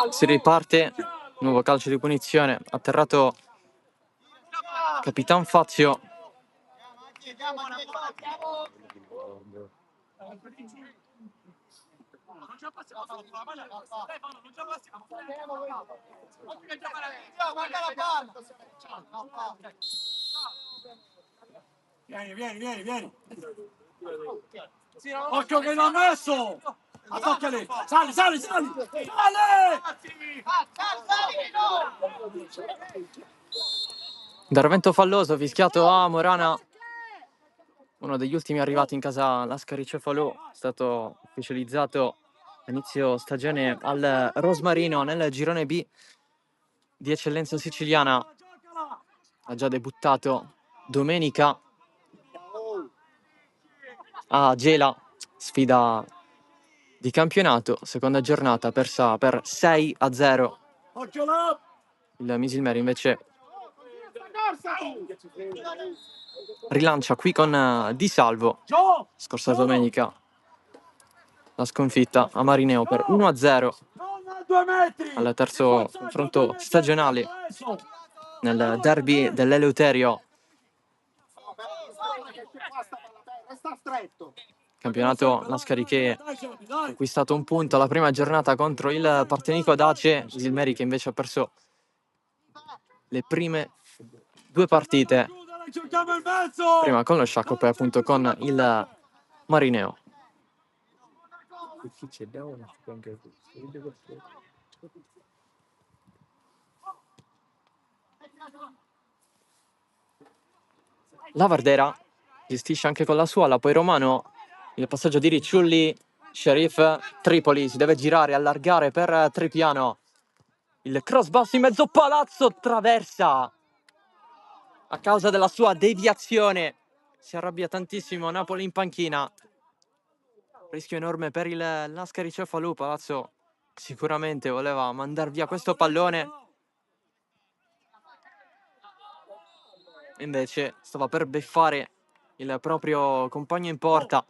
Si riparte, nuovo calcio di punizione, atterrato Capitan Fazio. Vieni. Occhio che l'ha messo! Attaccali! Sali! Intervento falloso fischiato a Morana, uno degli ultimi arrivati in casa Lascari Cefalù, è stato ufficializzato a inizio stagione al Rosmarino nel girone B di eccellenza siciliana. Ha già debuttato domenica a Gela, sfida di campionato, seconda giornata persa per 6-0. Il Misilmeri invece rilancia qui con Di Salvo, scorsa domenica la sconfitta a Marineo per 1-0 al terzo confronto stagionale nel derby dell'Eleuterio. Campionato Lascari che ha acquistato un punto alla prima giornata contro il Partenico d'Ace, Misilmeri che invece ha perso le prime due partite, prima con lo Sciacco, poi appunto con il Marineo. La Vardera gestisce anche con la sua, poi Romano, il passaggio di Ricciulli, Sheriff, Tripoli si deve girare, allargare per Tripiano, il cross basso in mezzo palazzo, traversa a causa della sua deviazione, si arrabbia tantissimo Napoli in panchina, rischio enorme per il Lascari Cefalù. Palazzo sicuramente voleva mandar via questo pallone, invece stava per beffare il proprio compagno in porta.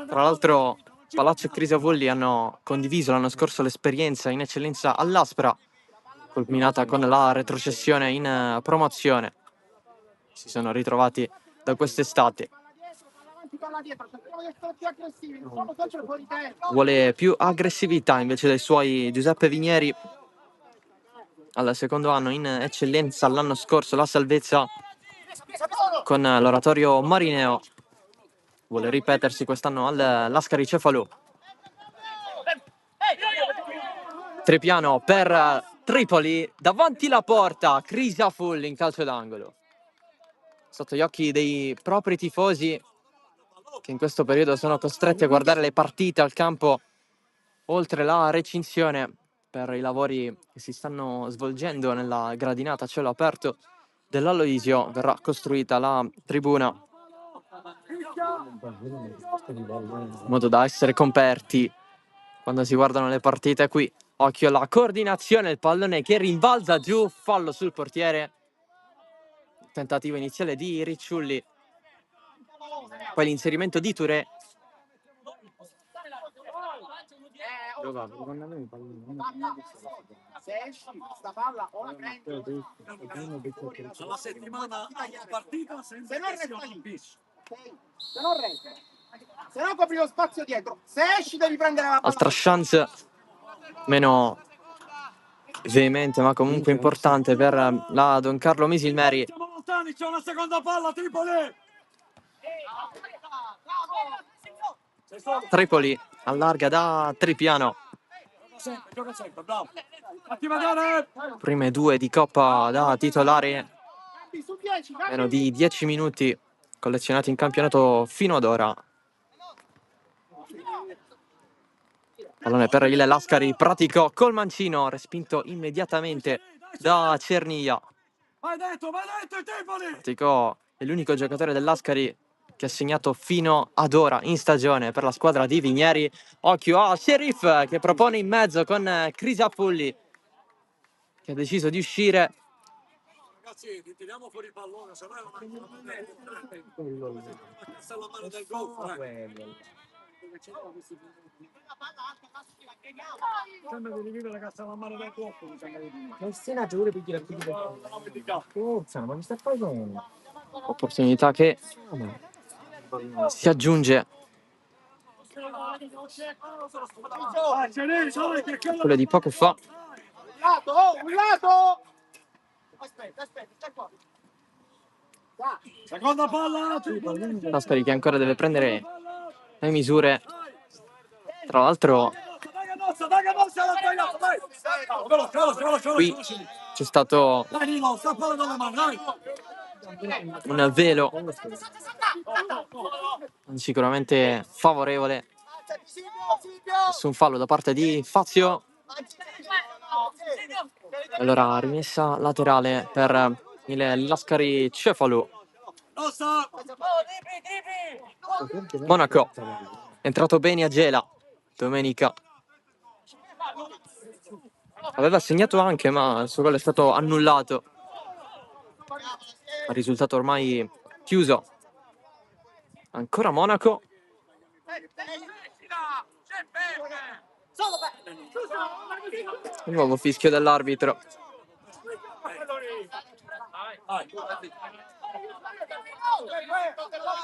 Tra l'altro Palazzo e Crisavulli hanno condiviso l'anno scorso l'esperienza in eccellenza all'Aspra, culminata con la retrocessione in promozione. Si sono ritrovati da quest'estate. Vuole più aggressività invece dei suoi Giuseppe Vinieri, al secondo anno in eccellenza l'anno scorso la salvezza con l'oratorio Marineo. Vuole ripetersi quest'anno al Lascari Cefalù. Tripiano per Tripoli, davanti la porta, Crisafulli in calcio d'angolo. Sotto gli occhi dei propri tifosi, che in questo periodo sono costretti a guardare le partite al campo oltre la recinzione per i lavori che si stanno svolgendo nella gradinata a cielo aperto dell'Aloisio. Verrà costruita la tribuna in modo da essere coperti quando si guardano le partite qui. Occhio alla coordinazione, il pallone che rimbalza giù, fallo sul portiere. Tentativo iniziale di Ricciulli, poi l'inserimento di Touré. Alla settimana alla partita se non resta, se no copri lo spazio dietro, se esci devi prendere la palla. Altra chance meno veemente ma comunque importante per la Don Carlo Misilmeri. Siamo lontani, c'è una seconda palla, Tripoli allarga da Tripiano. Gioca sempre, bravo. Fatti vedere. Prime due di Coppa da titolare, meno di 10 minuti collezionati in campionato fino ad ora. Pallone per il Lascari, pratico col mancino, respinto immediatamente da Cernia. Vai dentro, Tripoli! Pratico è l'unico giocatore del Lascari che ha segnato fino ad ora in stagione per la squadra di Vinieri. Occhio a Sheriff che propone in mezzo con Crisafulli, che ha deciso di uscire. Ragazzi, tiriamo fuori il pallone, se no è una mano del gol. Sembra di rivivere la cazzo la mano del corpo. Opportunità che si aggiunge a quella di poco fa. Un lato! Aspetta, stai qua. Seconda palla. Sassari che ancora deve prendere le misure. Tra l'altro qui c'è stato un velo sicuramente favorevole. Nessun fallo da parte di Fazio. Allora rimessa laterale per il Lascari Cefalo. Monaco è entrato bene a Gela domenica. Aveva segnato anche, ma il suo gol è stato annullato. Il risultato ormai chiuso. Ancora Monaco. Il nuovo fischio dell'arbitro.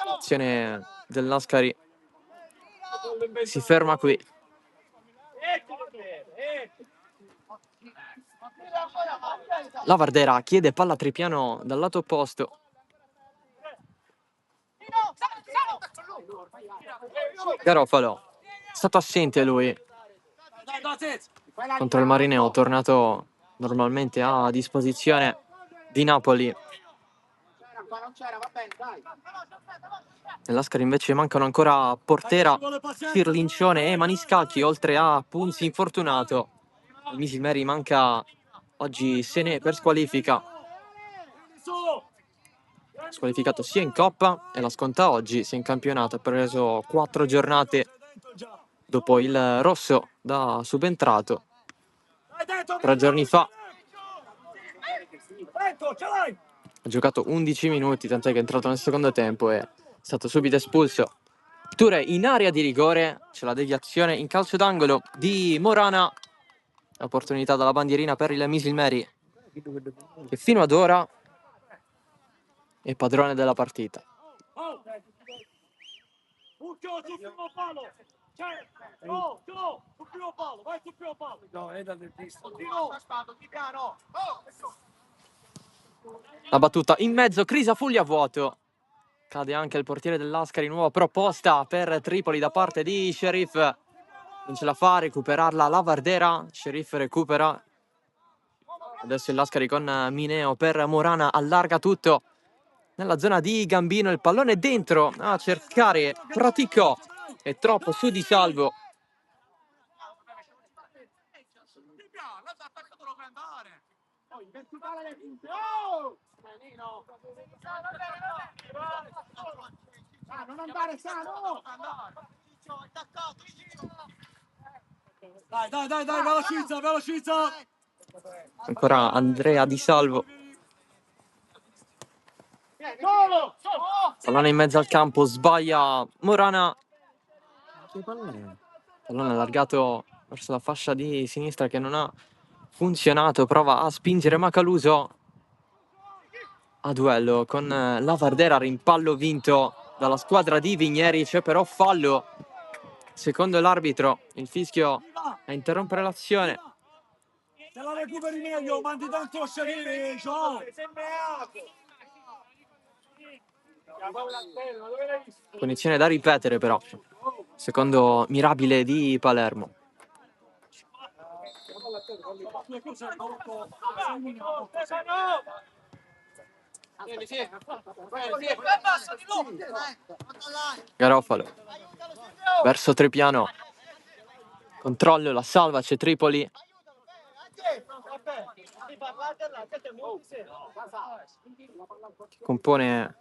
L'azione del Lascari si ferma qui. La Vardera chiede palla tripiano dal lato opposto. Garofalo è stato assente lui contro il Marineo, tornato normalmente a disposizione di Napoli. Nell'Ascari invece mancano ancora Portera, Firlincione e Maniscalchi, oltre a Punzi infortunato. Il Misilmeri manca oggi Sene per squalifica. Squalificato sia in Coppa e la sconta oggi, sia in campionato. Ha preso 4 giornate dopo il rosso da subentrato 3 giorni fa. Ha giocato 11 minuti, tant'è che è entrato nel secondo tempo e è stato subito espulso. Ture in area di rigore, c'è la deviazione in calcio d'angolo di Morana. Opportunità dalla bandierina per il Misilmeri, che fino ad ora è padrone della partita. La battuta in mezzo, Crisafulli a vuoto. Cade anche il portiere dell'Ascari, nuova proposta per Tripoli da parte di Sheriff. Non ce la fa a recuperarla la Vardera. Sheriff recupera. Adesso il Lascari con Mineo per Morana, allarga tutto nella zona di Gambino, il pallone dentro a cercare Praticò, è troppo su di Salvo. Non andare sano! Dai, velocizza! Ancora Andrea Di Salvo. Pallone in mezzo al campo, sbaglia Morana. Pallone allargato verso la fascia di sinistra che non ha funzionato. Prova a spingere Macaluso a duello con la Vardera, rimpallo vinto dalla squadra di Vigneri. C'è però fallo secondo l'arbitro, il fischio a interrompere l'azione. Se la recuperi meglio, mandi tanto a scegliere, Punizione da ripetere però, secondo Mirabile di Palermo. Garofalo verso Trepiano, controllo, la salva, c'è Tripoli. Compone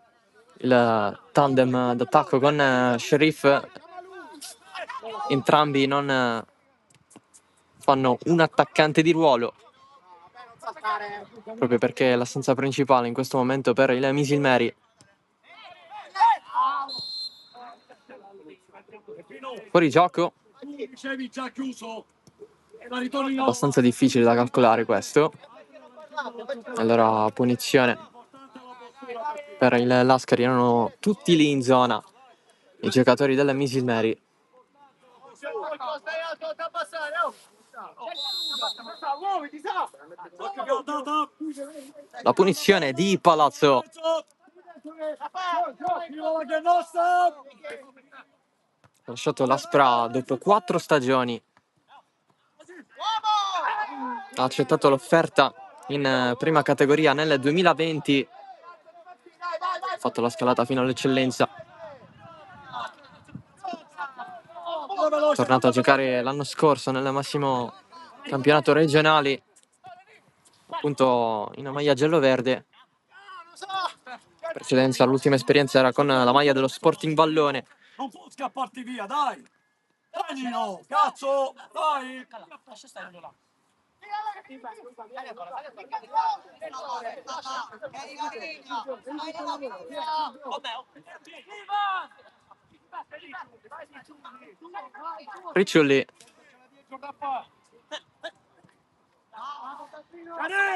il tandem d'attacco con Sheriff. Entrambi non fanno un attaccante di ruolo, proprio perché è l'assenza principale in questo momento per il Misilmeri. Fuori gioco. Dicevi già chiuso. La ritorni in Abbastanza difficile da calcolare questo. Allora, punizione per il Lascari. Erano tutti lì in zona i giocatori della Mrs. Mary. La punizione di Palazzo. Ha lasciato l'Aspra dopo 4 stagioni. Ha accettato l'offerta in prima categoria nel 2020. Ha fatto la scalata fino all'eccellenza. È tornato a giocare l'anno scorso nel massimo campionato regionale, appunto in maglia giallo-verde. In precedenza, l'ultima esperienza era con la maglia dello Sporting Vallone. Non può scapparti via, dai! Dai Nino, cazzo! Dai! Riccioli.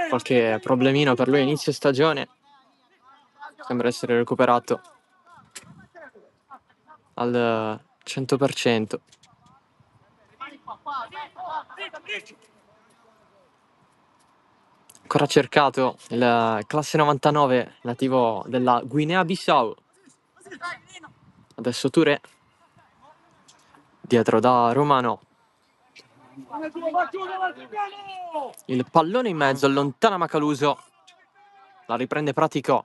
Qualche problemino per lui a inizio stagione. Sembra essere recuperato al 100%. Ancora cercato il classe 99 nativo della Guinea-Bissau. Adesso Touré. Dietro da Romano. Il pallone in mezzo, allontana Macaluso. La riprende Praticò.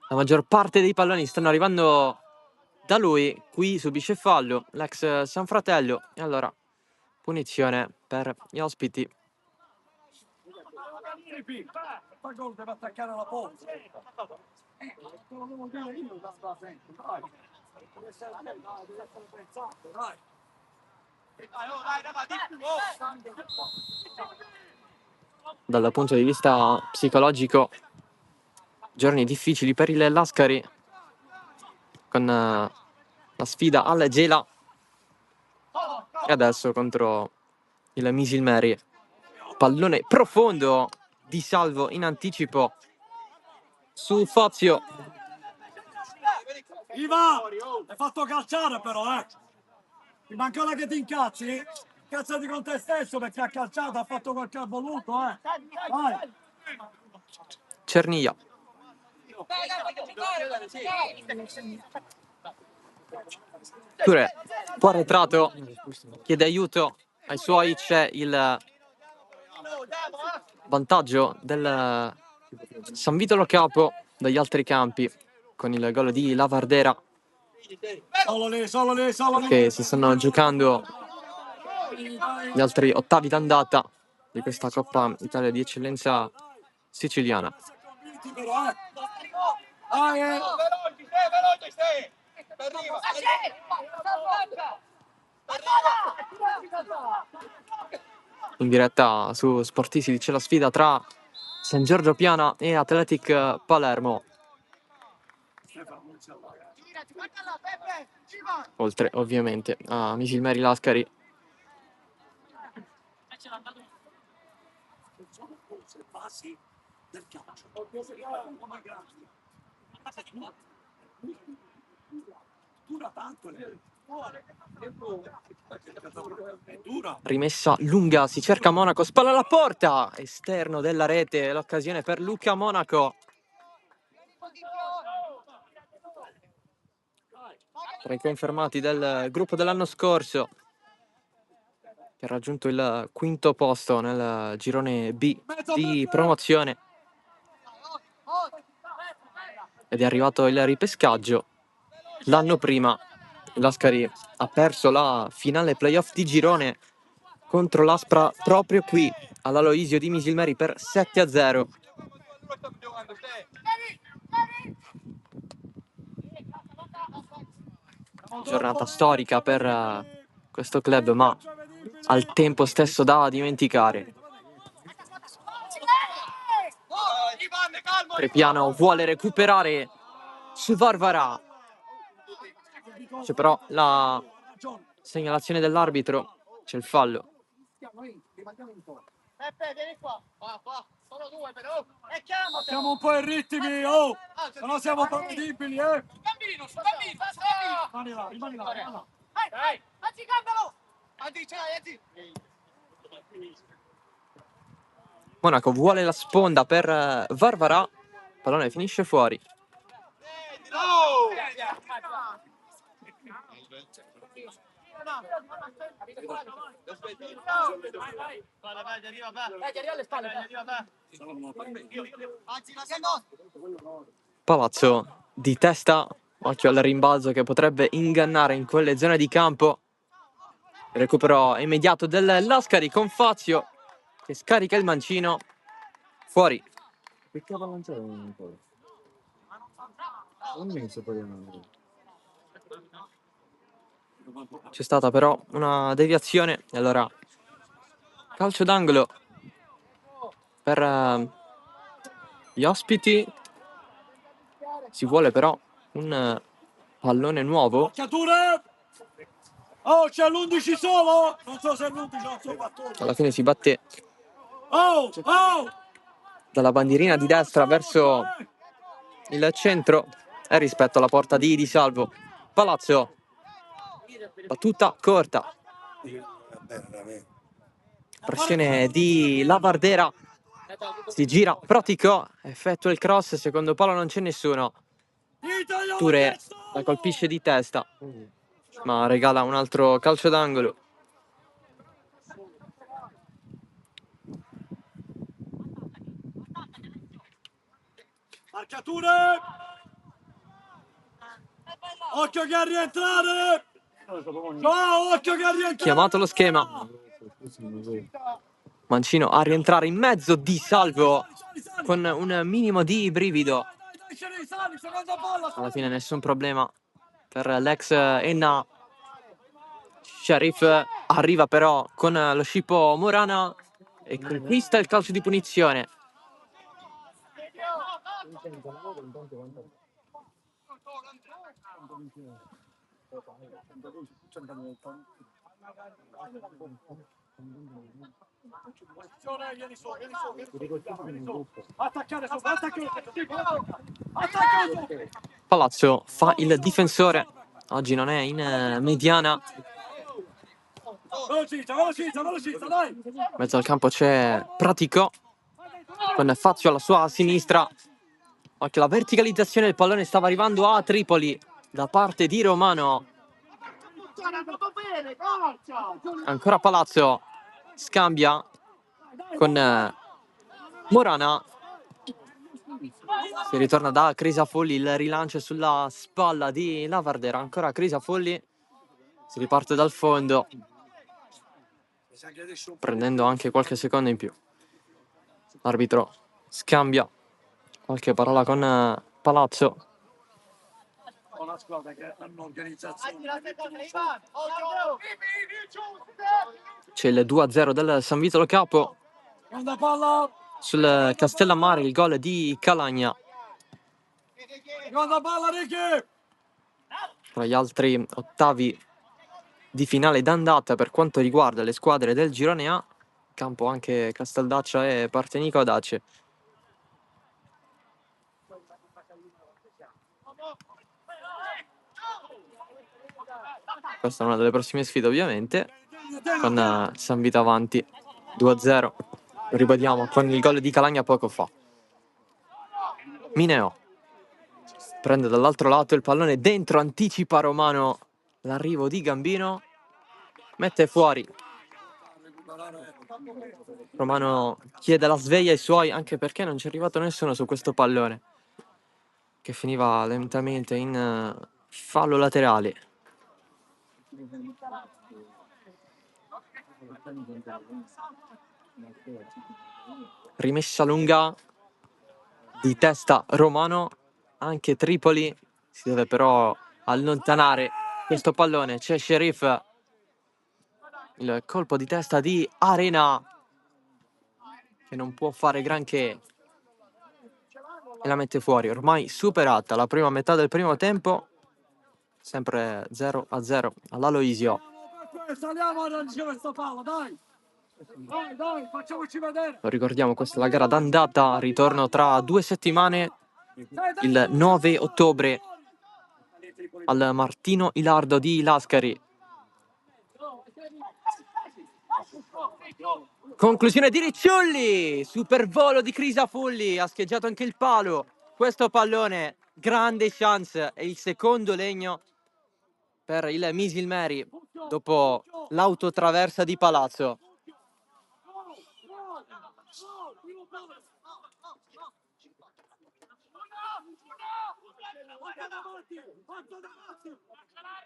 La maggior parte dei palloni stanno arrivando da lui. Qui subisce fallo l'ex San Fratello. E allora punizione per gli ospiti. Fa gol, deve attaccare la porta. Dal punto di vista psicologico, giorni difficili per il Lascari, con la sfida alla Gela e adesso contro il Misil Mary. Pallone profondo di Salvo in anticipo su Fazio. Iva, hai fatto calciare però, eh! Ti manca ora che ti incazzi? Cazzati con te stesso perché ha calciato, ha fatto quel che ha voluto, eh! Vai! Cerniglia. Touré, un po' arretrato, chiede aiuto ai suoi, c'è il vantaggio del San Vitolo Capo dagli altri campi con il gol di Lavardera Solo lì, solo lì, solo lì! che si stanno giocando gli altri ottavi d'andata di questa Coppa Italia di Eccellenza siciliana. In diretta su Sportisi c'è la sfida tra San Giorgio Piana e Athletic Palermo. Oltre ovviamente a Misil Mary Lascari. Rimessa lunga, si cerca Monaco, spalla alla porta, esterno della rete, l'occasione per Luca Monaco. Tra i confermati del gruppo dell'anno scorso, che ha raggiunto il quinto posto nel girone B di promozione. Ed è arrivato il ripescaggio. L'anno prima Lascari ha perso la finale playoff di girone contro l'Aspra proprio qui all'Aloisio di Misil Mary per 7-0. Giornata storica per questo club, ma al tempo stesso da dimenticare. Trepiano vuole recuperare su Varvara. C'è però la Segnalazione dell'arbitro, c'è il fallo. Vieni qua. Sono due però. E chiamate. Siamo un po' in ritmi, oh! Se no siamo prevedibili, eh! Bambino, Rimani là. Anzi, cambialo. Anzi. Monaco vuole la sponda per Varvarà, pallone finisce fuori. Palazzo di testa, occhio al rimbalzo che potrebbe ingannare in quelle zone di campo. Recupero immediato del Lascari con Fazio che scarica il mancino. Fuori. C'è stata però una deviazione e allora calcio d'angolo per gli ospiti. Si vuole però un pallone nuovo. Marcature! Oh, c'è l'11 solo? Non so se è l'11 o sono 14. Alla fine si batte Oh! dalla bandierina di destra verso il centro e rispetto alla porta di Salvo. Palazzo, battuta corta, pressione di Lavardera, si gira, Pratico, effettua il cross, secondo palo non c'è nessuno. Ture la colpisce di testa, ma regala un altro calcio d'angolo. Marcature! Occhio che a rientrare! No, occhio che a rientrare! Chiamato lo schema. Mancino a rientrare in mezzo di Salvo con un minimo di brivido. Alla fine nessun problema per l'ex Enna. Sharif arriva però con lo scippo Morana e conquista il calcio di punizione. Palazzo fa il difensore, oggi non è in mediana. Velocizza, dai! In mezzo al campo c'è Pratico con Fazio alla sua sinistra. Occhio, la verticalizzazione del pallone stava arrivando a Tripoli da parte di Romano. Ancora Palazzo scambia con Morana. Si ritorna da Crisafulli, il rilancio sulla spalla di Lavardera. Ancora Crisafulli, si riparte dal fondo prendendo anche qualche secondo in più. L'arbitro scambia qualche parola con Palazzo. Una squadra che hanno organizzazione. C'è il 2-0 del San Vitolo Capo. Quando palla! Sul Castellammare il gol di Calagna. Quando palla, Ricky! Tra gli altri ottavi di finale d'andata per quanto riguarda le squadre del girone A, campo anche Casteldaccia e Partenico Dace. Questa è una delle prossime sfide ovviamente, con San Vito avanti 2-0, ribadiamo, con il gol di Calagna poco fa. Mineo prende dall'altro lato il pallone dentro, anticipa Romano l'arrivo di Gambino, mette fuori. Romano chiede la sveglia ai suoi, anche perché non c'è arrivato nessuno su questo pallone, che finiva lentamente in fallo laterale. Rimessa lunga di testa Romano, anche Tripoli si deve però allontanare questo pallone. C'è Sharif, il colpo di testa di Arena che non può fare granché e la mette fuori. Ormai superata la prima metà del primo tempo, sempre 0-0 all'Aloisio. Saliamo a raggiungere questa palla, dai! Dai, facciamoci vedere! Lo ricordiamo, questa è la gara d'andata, ritorno tra 2 settimane, il 9 ottobre, al Martino Ilardo di Lascari. Conclusione di Ricciulli, supervolo di Crisafulli, ha scheggiato anche il palo. Questo pallone, grande chance, è il secondo legno per il Misilmeri dopo l'autotraversa di Palazzo.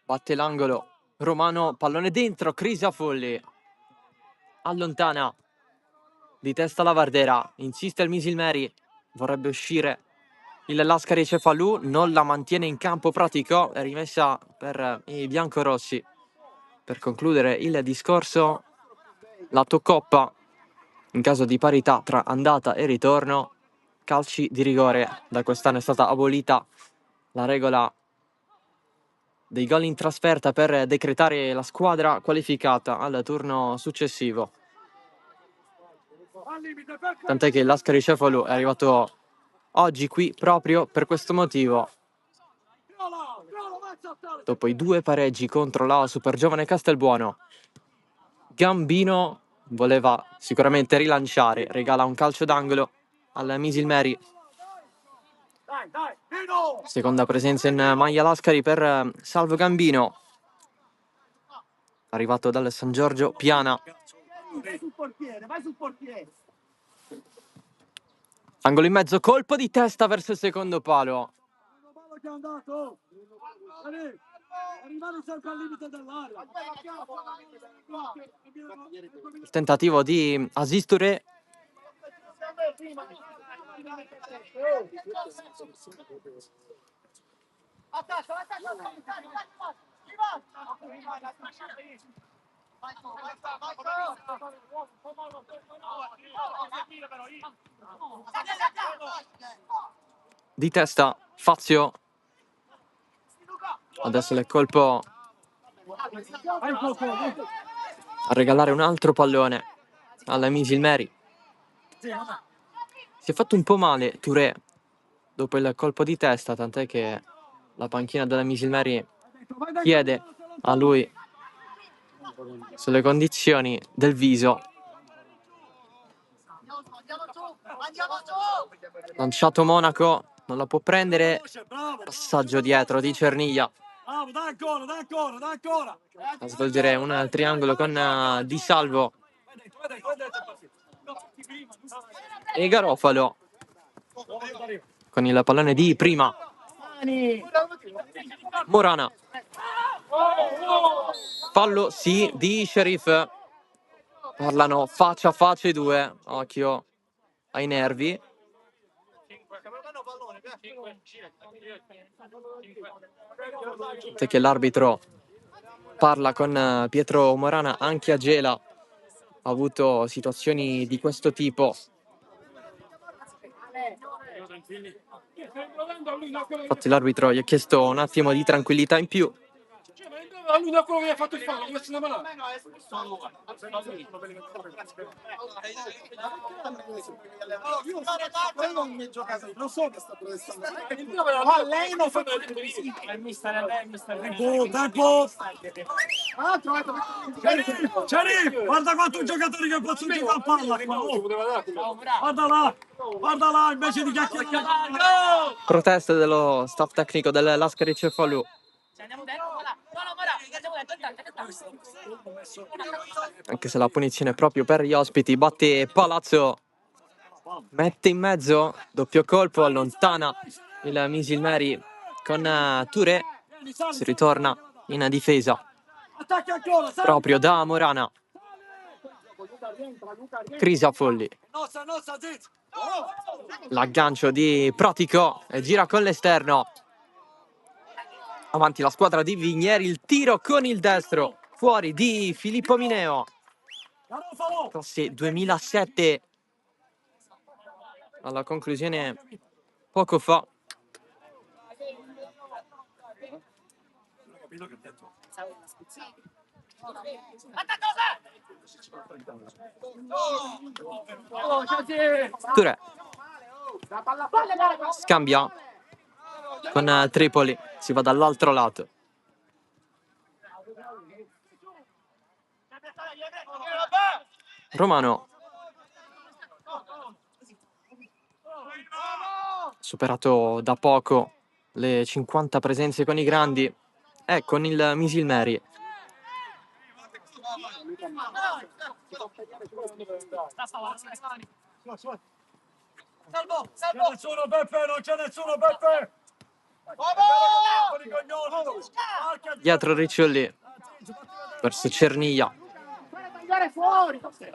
Batte l'angolo, Romano, pallone dentro, Crisafulli allontana di testa la Vardera, insiste il Misilmeri, vorrebbe uscire il Lascari Cefalù, non la mantiene in campo Pratico, è rimessa per i biancorossi. Per concludere il discorso, la Tocoppa, in caso di parità tra andata e ritorno, calci di rigore. Da quest'anno è stata abolita la regola dei gol in trasferta per decretare la squadra qualificata al turno successivo. Tant'è che l'Ascari Cefalù è arrivato oggi qui proprio per questo motivo. Dopo i 2 pareggi contro la super giovane Castelbuono, Gambino voleva sicuramente rilanciare, regala un calcio d'angolo al Misilmeri. Seconda presenza in maglia Lascari per Salvo Gambino, arrivato dal San Giorgio Piana. Vai sul portiere. Angolo in mezzo, colpo di testa verso il secondo palo. Che è andato! Arrivare sempre al limite dell'area! Il tentativo di Aziz Touré. Di testa Fazio, adesso il colpo a regalare un altro pallone alla Misilmeri. Si è fatto un po' male Touré dopo il colpo di testa, tant'è che la panchina della Misilmeri chiede a lui sulle condizioni del viso. Lanciato Monaco, non la può prendere, passaggio dietro di Cerniglia a svolgere un triangolo con Di Salvo e Garofalo con il pallone di prima. Morana, fallo sì di Sheriff, parlano faccia a faccia i due, occhio ai nervi. Che l'arbitro parla con Pietro Morana, anche a Gela ha avuto situazioni di questo tipo. Infatti l'arbitro gli ha chiesto un attimo di tranquillità in più. Lui da quello che ha fatto il fallo, questo è una malata. Non so che sta protestando. Ma lei non fa tempo! Sharif, guarda quanti giocatori che possono giocare a palla qua. Guarda là, invece di chiacchierare. Proteste dello staff tecnico del Lascari Cefalù. Anche se la punizione è proprio per gli ospiti, batte Palazzo, mette in mezzo, doppio colpo, allontana il Misilmeri con Touré, si ritorna in difesa proprio da Morana. Crisafulli, l'aggancio di Pratico e gira con l'esterno. Avanti la squadra di Vigneri, il tiro con il destro, fuori di Filippo Mineo. Classe 2007, alla conclusione poco fa. capito che ho detto? Touré scambia con Tripoli, si va dall'altro lato. Romano superato da poco le 50 presenze con i grandi e con il Misilmeri. C'è nessuno Beppe, non c'è nessuno Beppe! Dietro Ricciolli verso Cerniglia. Fuori! Vai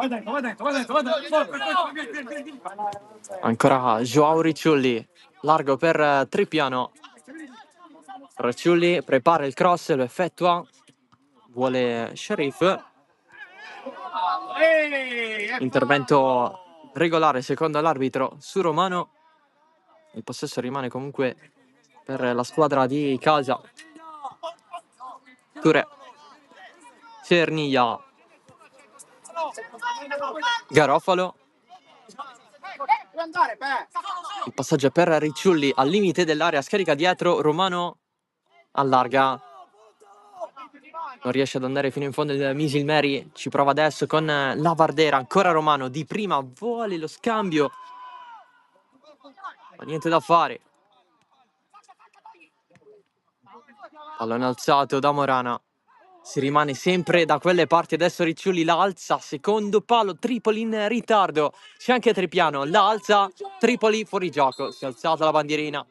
dentro, vai dentro, vai dentro, vai dentro. Ancora Joao Ricciolli, largo per Tripiano. Ricciolli prepara il cross, lo effettua, vuole Sheriff. Intervento regolare secondo l'arbitro su Romano. Il possesso rimane comunque per la squadra di casa. Touré, Cerniglia, Garofalo. Il passaggio per Ricciolli al limite dell'area, scarica dietro, Romano allarga. Non riesce ad andare fino in fondo il Misilmeri, ci prova adesso con Lavardera, ancora Romano, di prima vuole lo scambio, ma niente da fare. Pallone alzato da Morana, si rimane sempre da quelle parti, adesso Ricciolli la alza, secondo palo, Tripoli in ritardo, c'è anche Tripiano, la alza, Tripoli fuori gioco, si è alzata la bandierina.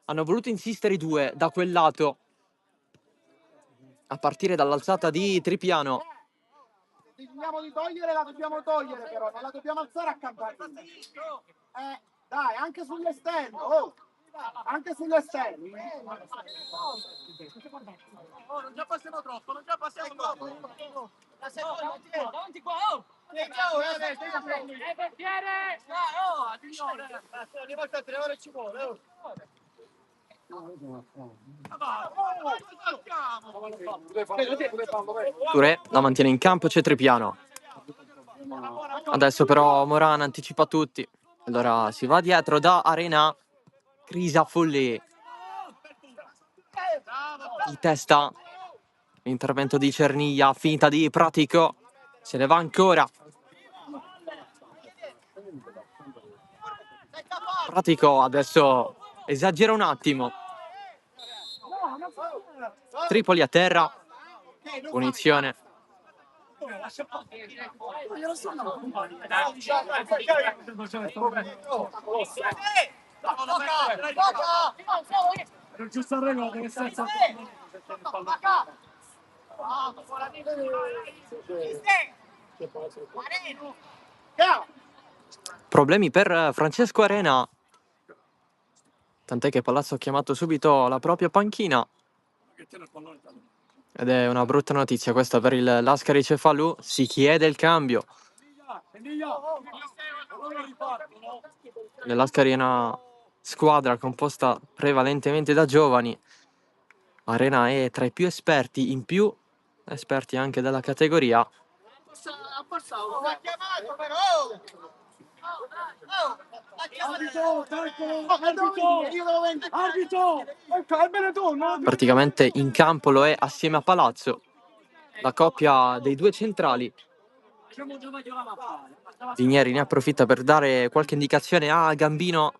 Hanno voluto insistere i due da quel lato, a partire dall'alzata di Tripiano. Decidiamo di togliere, la dobbiamo togliere però, non la dobbiamo alzare a campanile. Dai, anche sull'esterno, oh! Anche sull'esterno. Oh, non già passiamo troppo, non già passiamo troppo. La seconda, davanti qua, oh! Portiere! Oh, signore! Ogni volta 3 ore ci vuole, oh! Touré la mantiene in campo, c'è Tripiano. Adesso però Morana anticipa tutti. Allora si va dietro da Arena. Crisafulli. Di testa. Intervento di Cerniglia, finta di Pratico. Se ne va ancora. Pratico adesso esagera un attimo. Tripoli a terra. Punizione. Non ci sta regola, deve essere Problemi per Francesco Arena. Tant'è che Palazzo ha chiamato subito la propria panchina. Ed è una brutta notizia questa per il Lascari Cefalù. Si chiede il cambio. Il Lascari è una squadra composta prevalentemente da giovani. Arena è tra i più esperti, in più esperti anche della categoria. Praticamente in campo lo è assieme a Palazzo, la coppia dei due centrali. Vinieri ne approfitta per dare qualche indicazione a Gambino,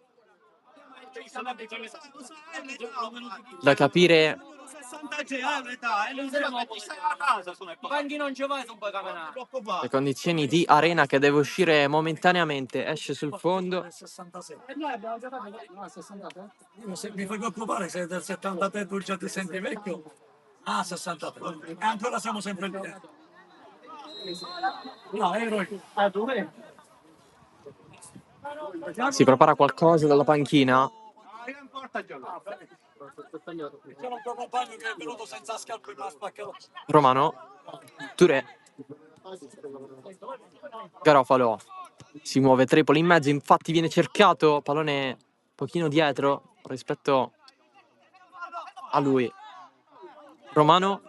da capire le condizioni di Arena, che deve uscire momentaneamente, esce sul fondo. Mi fai preoccupare se del 73 tu già ti senti vecchio. Ah, 63. E ancora siamo sempre lì. No, Si prepara qualcosa dalla panchina. c'è un tuo compagno che è venuto senza scarpe ma ha spaccato. Romano, Touré, Garofalo, si muove Tripoli in mezzo, infatti viene cercato, pallone un pochino dietro, rispetto a lui. Romano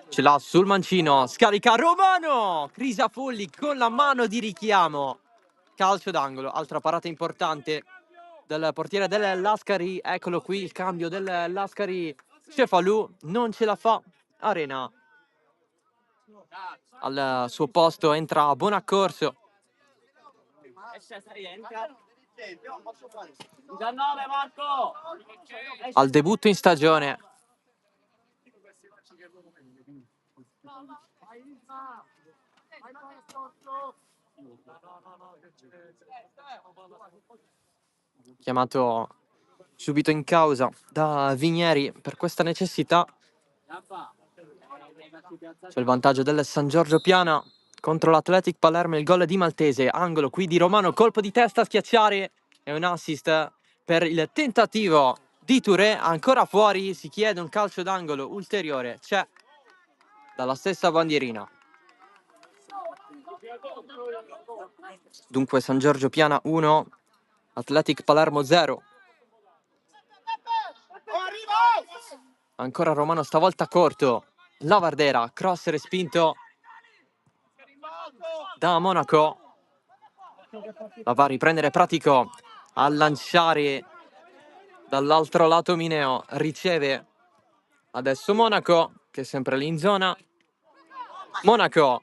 ce l'ha sul mancino, scarica Romano! Crisafulli con la mano di richiamo. Calcio d'angolo, altra parata importante del portiere del Lascari. Eccolo qui il cambio del Lascari. Cefalù non ce la fa. Arena al suo posto entra Bonaccorso. 19 Marco! Al debutto in stagione. Chiamato subito in causa da Vigneri per questa necessità. C'è il vantaggio del San Giorgio Piana contro l'Athletic Palermo, il gol di Maltese, angolo qui di Romano, colpo di testa a schiacciare e un assist per il tentativo di Touré, ancora fuori, si chiede un calcio d'angolo ulteriore, c'è dalla stessa bandierina. Dunque San Giorgio Piana 1, Athletic Palermo 0. Ancora Romano, stavolta corto. Lavardera, cross respinto da Monaco. La va a riprendere Pratico a lanciare dall'altro lato Mineo. Riceve adesso Monaco, che è sempre lì in zona. Monaco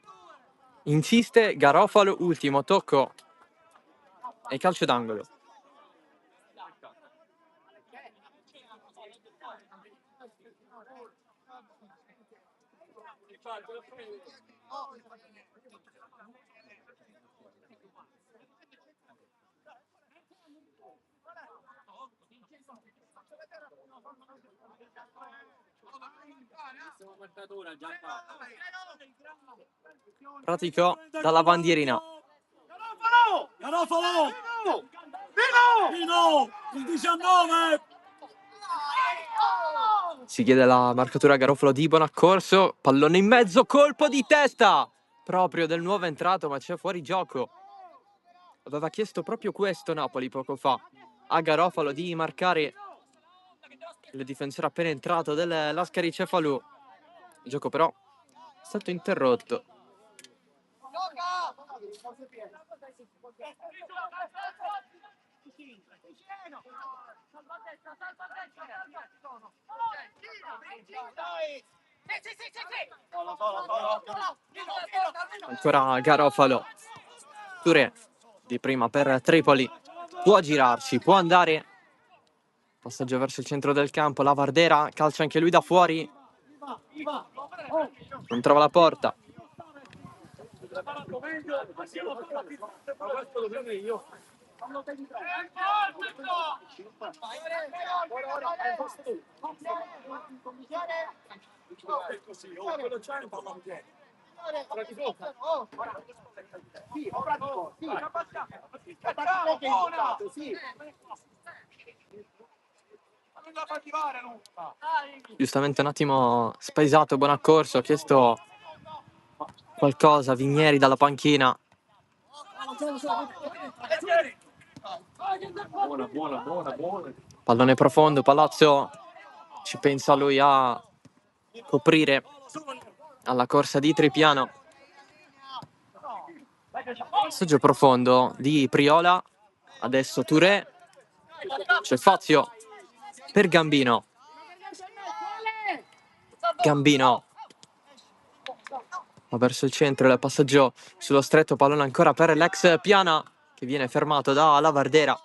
insiste, Garofalo, ultimo tocco e calcio d'angolo. Pratico dalla bandierina. Garofalo! Pino! Il 19! Si chiede la marcatura a Garofalo di Bonaccorso, pallone in mezzo, colpo di testa proprio del nuovo entrato, ma c'è fuori gioco. Aveva chiesto proprio questo Napoli poco fa a Garofalo di marcare il difensore appena entrato del Lascari Cefalù. Il gioco però è stato interrotto. Ancora Garofalo. Touré di prima per Tripoli. Può girarci, può andare. Passaggio verso il centro del campo. Lavardera calcia anche lui da fuori. Non trova la porta. Giustamente un attimo spaesato Bonaccorso, ha chiesto qualcosa Vigneri dalla panchina. Pallone profondo, Palazzo ci pensa lui a coprire alla corsa di Tripiano. Passaggio profondo di Priola, adesso Touré, c'è Fazio per Gambino. Gambino va verso il centro, il passaggio sullo stretto, pallone ancora per l'ex Piana che viene fermato da Lavardera.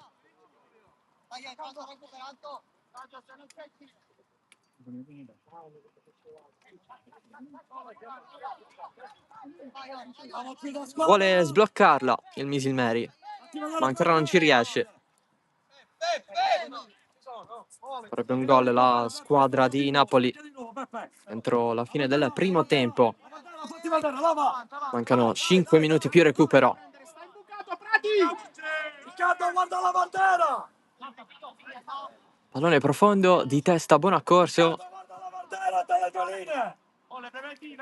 Vuole sbloccarla il Misilmeri, ma ancora non ci riesce. Farebbe un gol la squadra di Napoli entro la fine del primo tempo. Mancano 5 minuti più recupero. Pallone profondo, di testa Bonaccorso.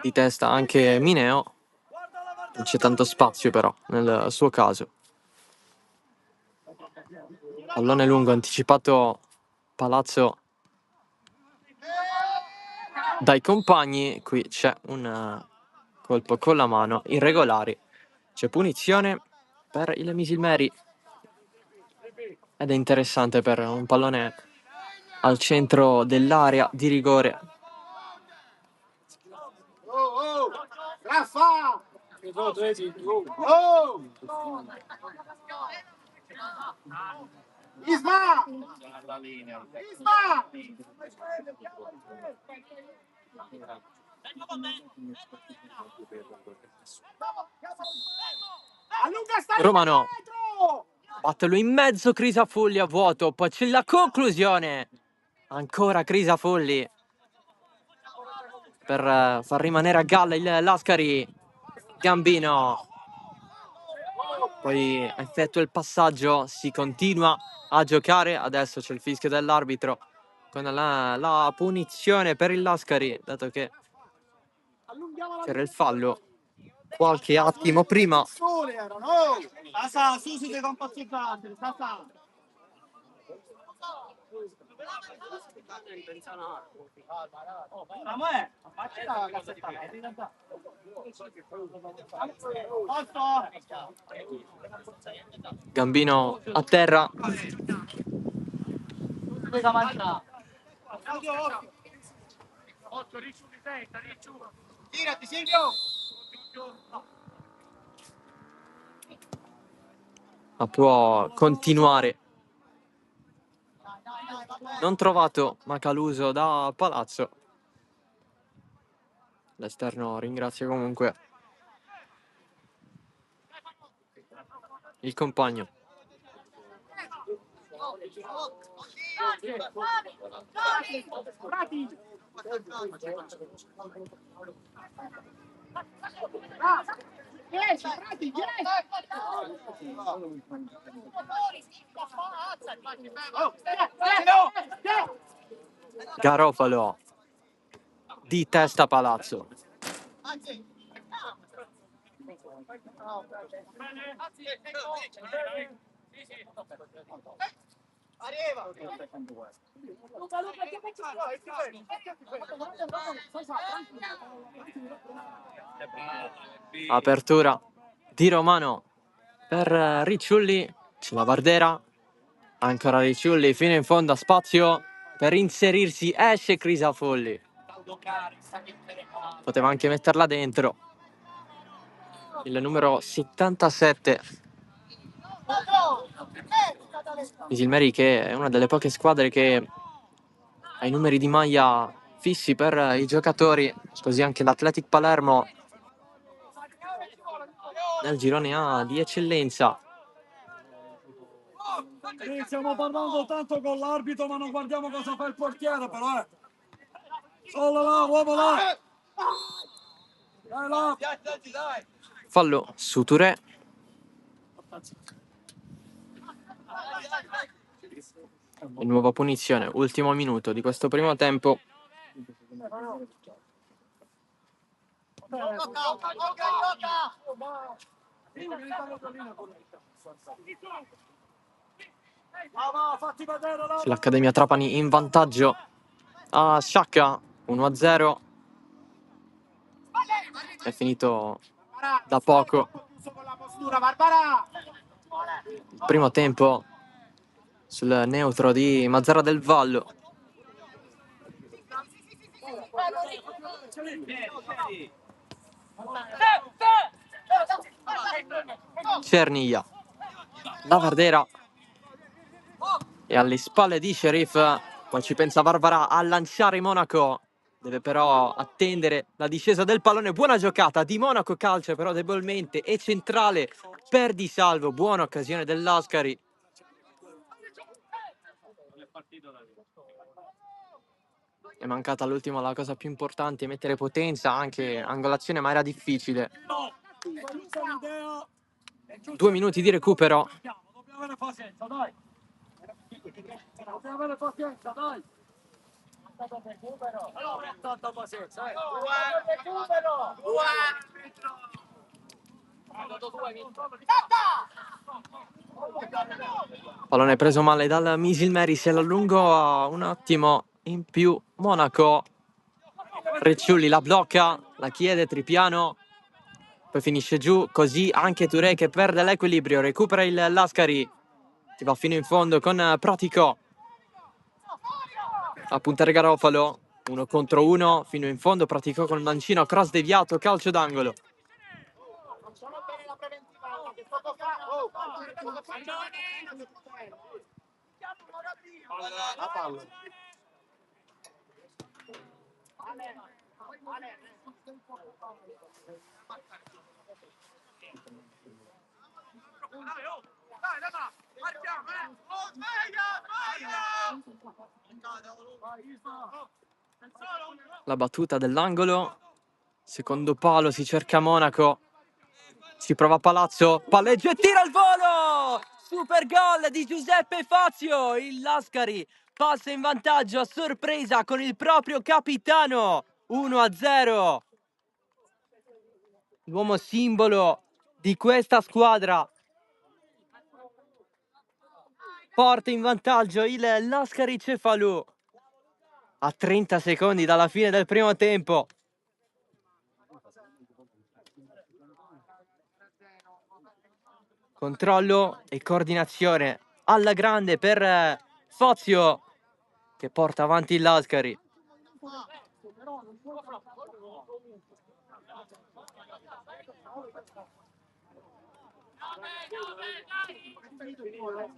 Di testa anche Mineo. Non c'è tanto spazio però nel suo caso. Pallone lungo anticipato Palazzo dai compagni. Qui c'è un colpo con la mano irregolare, c'è punizione per il Misilmeri ed è interessante per un pallone al centro dell'area di rigore. Raffa! Isma! Isma! Allunga sta Romano dietro! battelo in mezzo, Crisafulli a vuoto, poi c'è la conclusione. Ancora Crisafulli per far rimanere a galla il Lascari. Gambino poi effettua il passaggio, si continua a giocare. Adesso c'è il fischio dell'arbitro con la punizione per il Lascari, dato che c'era il fallo qualche attimo prima. Sasa, Susi dei compatrioti, Sasa. Gambino a terra. Tirati Silvio! Ma può continuare. Non trovato Macaluso da Palazzo. L'esterno ringrazia comunque il compagno. Garofalo di testa Palazzo. Apertura di Romano per Ricciulli, c'è la Vardera, ancora Ricciulli fino in fondo a spazio per inserirsi, esce Crisafulli, poteva anche metterla dentro il numero 77 Misilmeri, che è una delle poche squadre che ha i numeri di maglia fissi per i giocatori, così anche l'Athletic Palermo nel girone A di eccellenza. Stiamo parlando tanto con l'arbitro, ma non guardiamo cosa fa il portiere, però solo là, uomo là! Dai là! Fallo su Touré. E nuova punizione, ultimo minuto di questo primo tempo. L'Accademia Trapani in vantaggio a Sciacca, 1-0. È finito da poco il primo tempo sul neutro di Mazzara del Vallo. Cerniglia, la Vardera e alle spalle di Sheriff, poi ci pensa Varvara a lanciare Monaco, deve però attendere la discesa del pallone. Buona giocata di Monaco, calcia però debolmente e centrale per Di Salvo, buona occasione dell'Ascari. È mancata l'ultima, la cosa più importante, mettere potenza, anche angolazione, ma era difficile. 2 minuti di recupero. Dobbiamo avere pazienza, dai! Dobbiamo avere pazienza, dai! Tanta pazienza, Pallone preso male dal Misilmeri, se l'allungo un attimo in più Monaco. Ricciulli la blocca, la chiede Tripiano, poi finisce giù, così anche Touré che perde l'equilibrio, recupera il Lascari, si va fino in fondo con Pratico a puntare Garofalo, 1 contro 1 fino in fondo, Pratico col mancino, cross deviato, calcio d'angolo. Facciamo bene la preventiva, che poco fa. Oh, la palla. La battuta dell'angolo, secondo palo si cerca Monaco, si prova Palazzo, palleggio e tira al volo! Super gol di Giuseppe Fazio, il Lascari passa in vantaggio a sorpresa con il proprio capitano, 1-0. L'uomo simbolo di questa squadra porta in vantaggio il Lascari Cefalù a 30 secondi dalla fine del primo tempo. Controllo e coordinazione alla grande per Fazio che porta avanti il Lascari.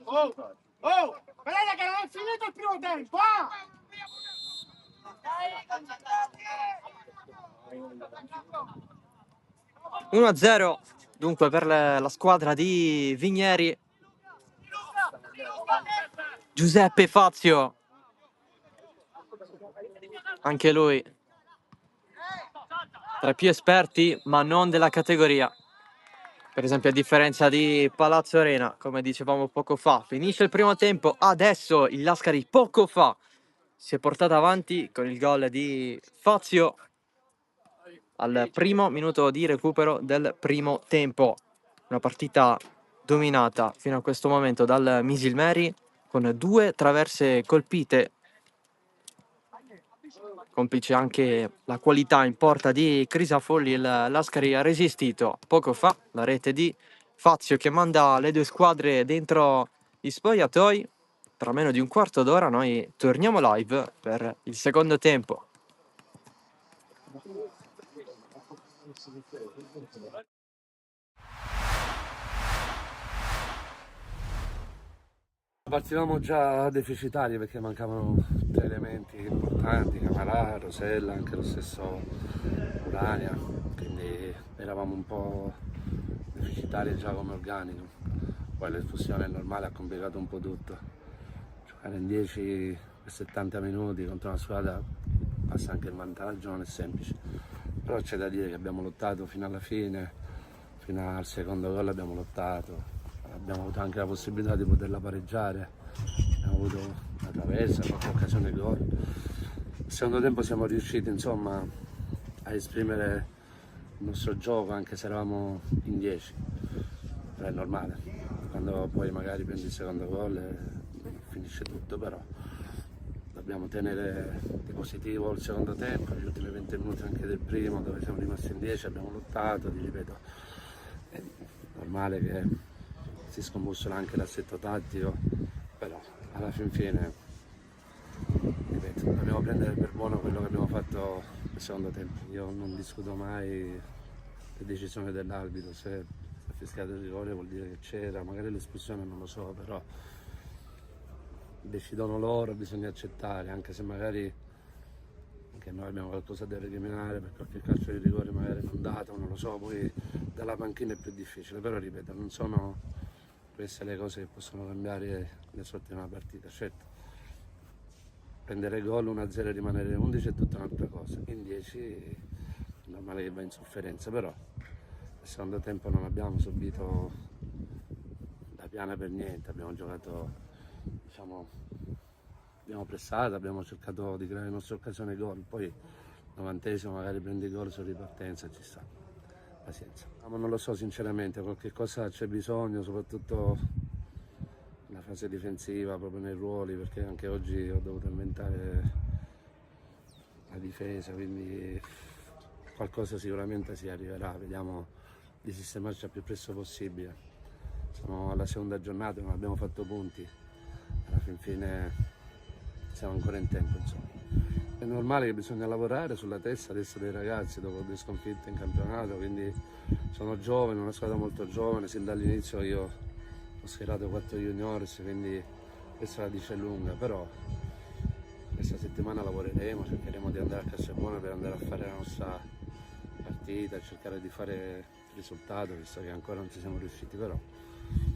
Oh, guardate che non è finito il primo tempo, ah! 1-0 dunque per la squadra di Vigneri. Giuseppe Fazio, anche lui tra i più esperti ma non della categoria, per esempio a differenza di Palazzo Arena, come dicevamo poco fa. Finisce il primo tempo, adesso il Lascari poco fa si è portato avanti con il gol di Fazio al primo minuto di recupero del primo tempo. Una partita dominata fino a questo momento dal Misilmeri con 2 traverse colpite, complice anche la qualità in porta di Crisafulli. Il Lascari ha resistito poco fa, la rete di Fazio che manda le 2 squadre dentro gli spogliatoi. Tra meno di un quarto d'ora noi torniamo live per il secondo tempo. Partivamo già deficitari perché mancavano 3 elementi importanti, Camarà, Rosella, anche lo stesso Urania, quindi eravamo un po' deficitari già come organico. Poi l'espulsione normale ha complicato un po' tutto. Giocare in 10 per 70 minuti contro una squadra passa anche il vantaggio, non è semplice. Però c'è da dire che abbiamo lottato fino alla fine, fino al secondo gol abbiamo lottato. Abbiamo avuto anche la possibilità di poterla pareggiare, abbiamo avuto una traversa, qualche occasione di gol. Nel secondo tempo siamo riusciti insomma a esprimere il nostro gioco anche se eravamo in 10, però è normale, quando poi magari prendi il secondo gol finisce tutto, però dobbiamo tenere di positivo il secondo tempo, gli ultimi 20 minuti anche del primo dove siamo rimasti in 10, abbiamo lottato, ti ripeto, è normale che si scombussola anche l'assetto tattico, però alla fine, ripeto, dobbiamo prendere per buono quello che abbiamo fatto nel secondo tempo. Io non discuto mai le decisioni dell'arbitro, se ha fischiato il rigore vuol dire che c'era, magari l'espulsione non lo so, però decidono loro, bisogna accettare, anche se magari anche noi abbiamo qualcosa da recriminare per qualche calcio di rigore magari non dato, non lo so, poi dalla panchina è più difficile, però ripeto, non sono queste le cose che possono cambiare le sorti di una partita. Certo, prendere gol 1-0 e rimanere 11 è tutta un'altra cosa, in 10 è normale che va in sofferenza, però nel secondo tempo non abbiamo subito la piana per niente, abbiamo giocato, diciamo, abbiamo pressato, abbiamo cercato di creare le nostre occasioni gol, poi 90esimo magari prendi gol su ripartenza, ci sta. pazienza. Ma non lo so sinceramente, qualche cosa c'è bisogno, soprattutto nella fase difensiva, proprio nei ruoli, perché anche oggi ho dovuto inventare la difesa, quindi qualcosa sicuramente si arriverà, vediamo di sistemarci al più presto possibile. Siamo alla seconda giornata, non abbiamo fatto punti, alla fin fine siamo ancora in tempo, insomma. È normale che bisogna lavorare sulla testa adesso dei ragazzi dopo 2 sconfitte in campionato, quindi sono giovani, una squadra molto giovane, sin dall'inizio io ho schierato 4 juniores, quindi questa la dice lunga, però questa settimana lavoreremo, cercheremo di andare a Castelbuono per andare a fare la nostra partita, cercare di fare risultato, visto che ancora non ci siamo riusciti, però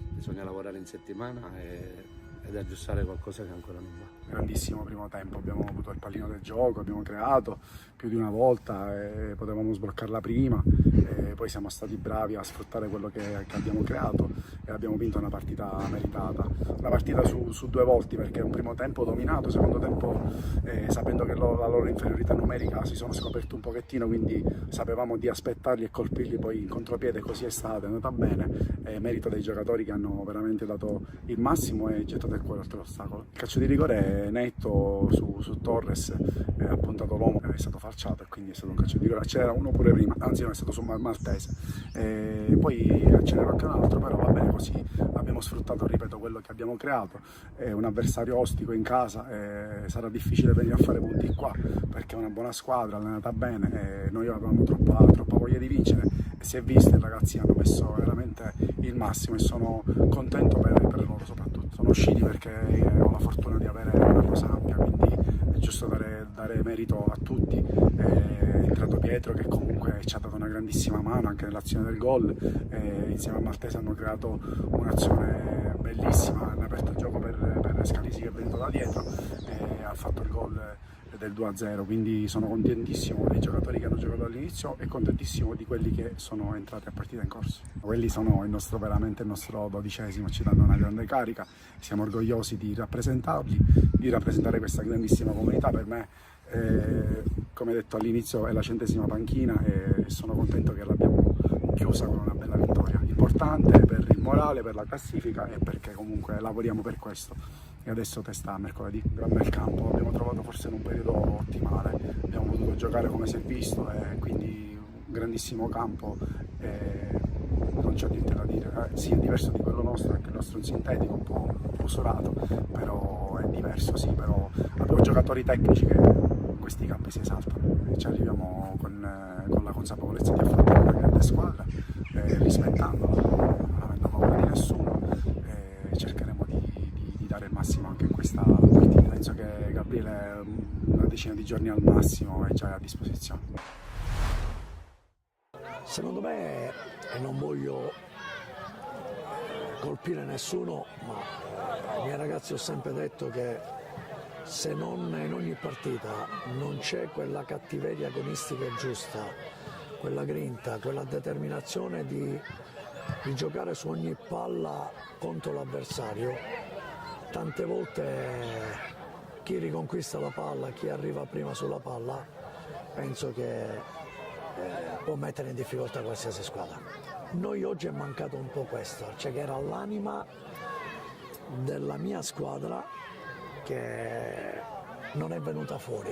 bisogna lavorare in settimana ed aggiustare qualcosa che ancora non va. Grandissimo primo tempo, abbiamo avuto il pallino del gioco, abbiamo creato più di una volta e potevamo sbloccarla prima, e poi siamo stati bravi a sfruttare quello che abbiamo creato e abbiamo vinto una partita meritata, una partita su 2 volti, perché un primo tempo dominato, secondo tempo sapendo che la loro inferiorità numerica si sono scoperti un pochettino, quindi sapevamo di aspettarli e colpirli poi in contropiede, così è stato, è andata bene, merito dei giocatori che hanno veramente dato il massimo e gettato il cuore oltre l'ostacolo. Il calcio di rigore netto su Torres, ha puntato l'uomo, è stato falciato e quindi è stato un calcio di rigore. C'era uno pure prima, anzi non è stato su Maltese, poi ce n'era anche un altro, però va bene così, abbiamo sfruttato, ripeto, quello che abbiamo creato. È un avversario ostico in casa, sarà difficile venire a fare punti qua perché è una buona squadra, allenata bene, noi avevamo troppa voglia di vincere e si è visto, i ragazzi hanno messo veramente il massimo e sono contento per loro soprattutto. Sono usciti perché ho la fortuna di avere una rosa ampia, quindi è giusto dare merito a tutti. È entrato Pietro che comunque ci ha dato una grandissima mano anche nell'azione del gol, insieme a Maltese hanno creato un'azione bellissima, hanno aperto il gioco per Scalisi che è venuto da dietro e ha fatto il gol del 2-0, quindi sono contentissimo dei giocatori che hanno giocato all'inizio e contentissimo di quelli che sono entrati a partita in corso. Quelli sono veramente il nostro 12esimo, ci danno una grande carica, siamo orgogliosi di rappresentarli, di rappresentare questa grandissima comunità. Per me, come detto all'inizio, è la 100esima panchina e sono contento che l'abbiamo chiusa con una bella vittoria, importante per il morale, per la classifica e perché comunque lavoriamo per questo. E adesso testa mercoledì, gran bel campo, abbiamo trovato forse in un periodo ottimale, abbiamo potuto giocare come si è visto e quindi un grandissimo campo, non c'è niente da dire, sì è diverso di quello nostro, anche il nostro è un sintetico un po' usurato, però è diverso, sì, però abbiamo giocatori tecnici che in questi campi si esaltano e ci arriviamo con la consapevolezza di affrontare una grande squadra, rispettandolo, non avendo paura di nessuno, cercheremo di dare il massimo anche in questa partita. Penso che Gabriele una decina di giorni al massimo è già a disposizione. Secondo me, e non voglio colpire nessuno, ma ai miei ragazzi ho sempre detto che se non in ogni partita non c'è quella cattiveria agonistica giusta, quella grinta, quella determinazione di giocare su ogni palla contro l'avversario, tante volte chi riconquista la palla, chi arriva prima sulla palla, penso che può mettere in difficoltà qualsiasi squadra. Noi oggi è mancato un po' questo, cioè che era l'anima della mia squadra che non è venuta fuori.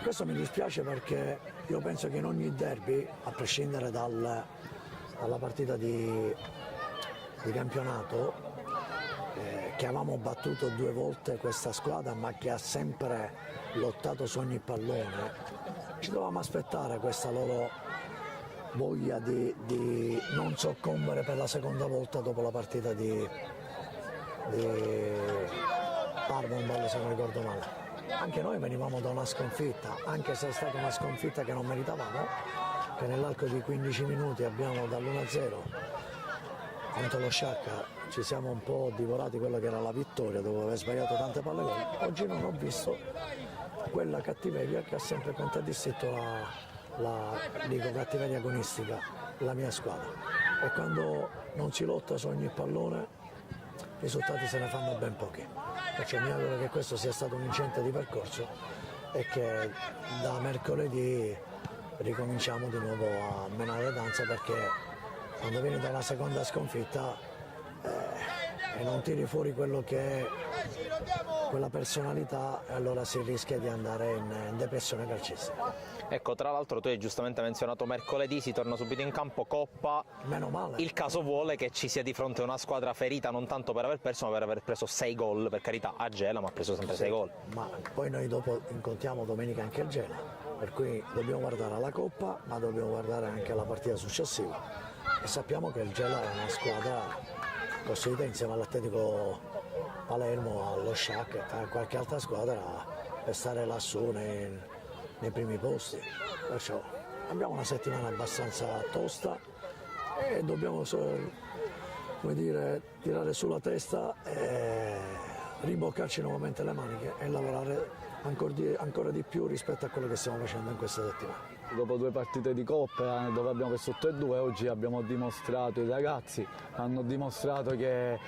Questo mi dispiace perché io penso che in ogni derby, a prescindere dalla partita di campionato, che avevamo battuto 2 volte questa squadra ma che ha sempre lottato su ogni pallone, ci dovevamo aspettare questa loro voglia di non soccombere per la seconda volta dopo la partita di Parma, se non ricordo male. Anche noi venivamo da una sconfitta, anche se è stata una sconfitta che non meritavamo, che nell'arco di 15 minuti abbiamo dall'1-0 contro lo Sciacca ci siamo un po' divorati quello che era la vittoria dopo aver sbagliato tante palle gol. Oggi non ho visto quella cattiveria che ha sempre contraddistinto dico cattiveria agonistica, la mia squadra. E quando non si lotta su ogni pallone, i risultati se ne fanno ben pochi. Perciò mi auguro che questo sia stato un incidente di percorso e che da mercoledì ricominciamo di nuovo a menare danza, perché quando vieni da una seconda sconfitta e non tiri fuori quello che è quella personalità, allora si rischia di andare in depressione calcistica. Ecco, tra l'altro tu hai giustamente menzionato mercoledì, si torna subito in campo, Coppa. Meno male. Il caso vuole che ci sia di fronte una squadra ferita non tanto per aver perso, ma per aver preso 6 gol, per carità a Gela, ma ha preso sempre 6 gol. Ma poi noi dopo incontriamo domenica anche il Gela, per cui dobbiamo guardare alla Coppa, ma dobbiamo guardare anche alla partita successiva. E sappiamo che il Gela è una squadra costruita insieme all'Atletico Palermo, allo Shakhtar e a qualche altra squadra per stare lassù nei primi posti. Perciò abbiamo una settimana abbastanza tosta e dobbiamo come dire, tirare sulla testa e rimboccarci nuovamente le maniche e lavorare ancora di più rispetto a quello che stiamo facendo in questa settimana. Dopo 2 partite di Coppa dove abbiamo perso 8-2, oggi abbiamo dimostrato, i ragazzi hanno dimostrato che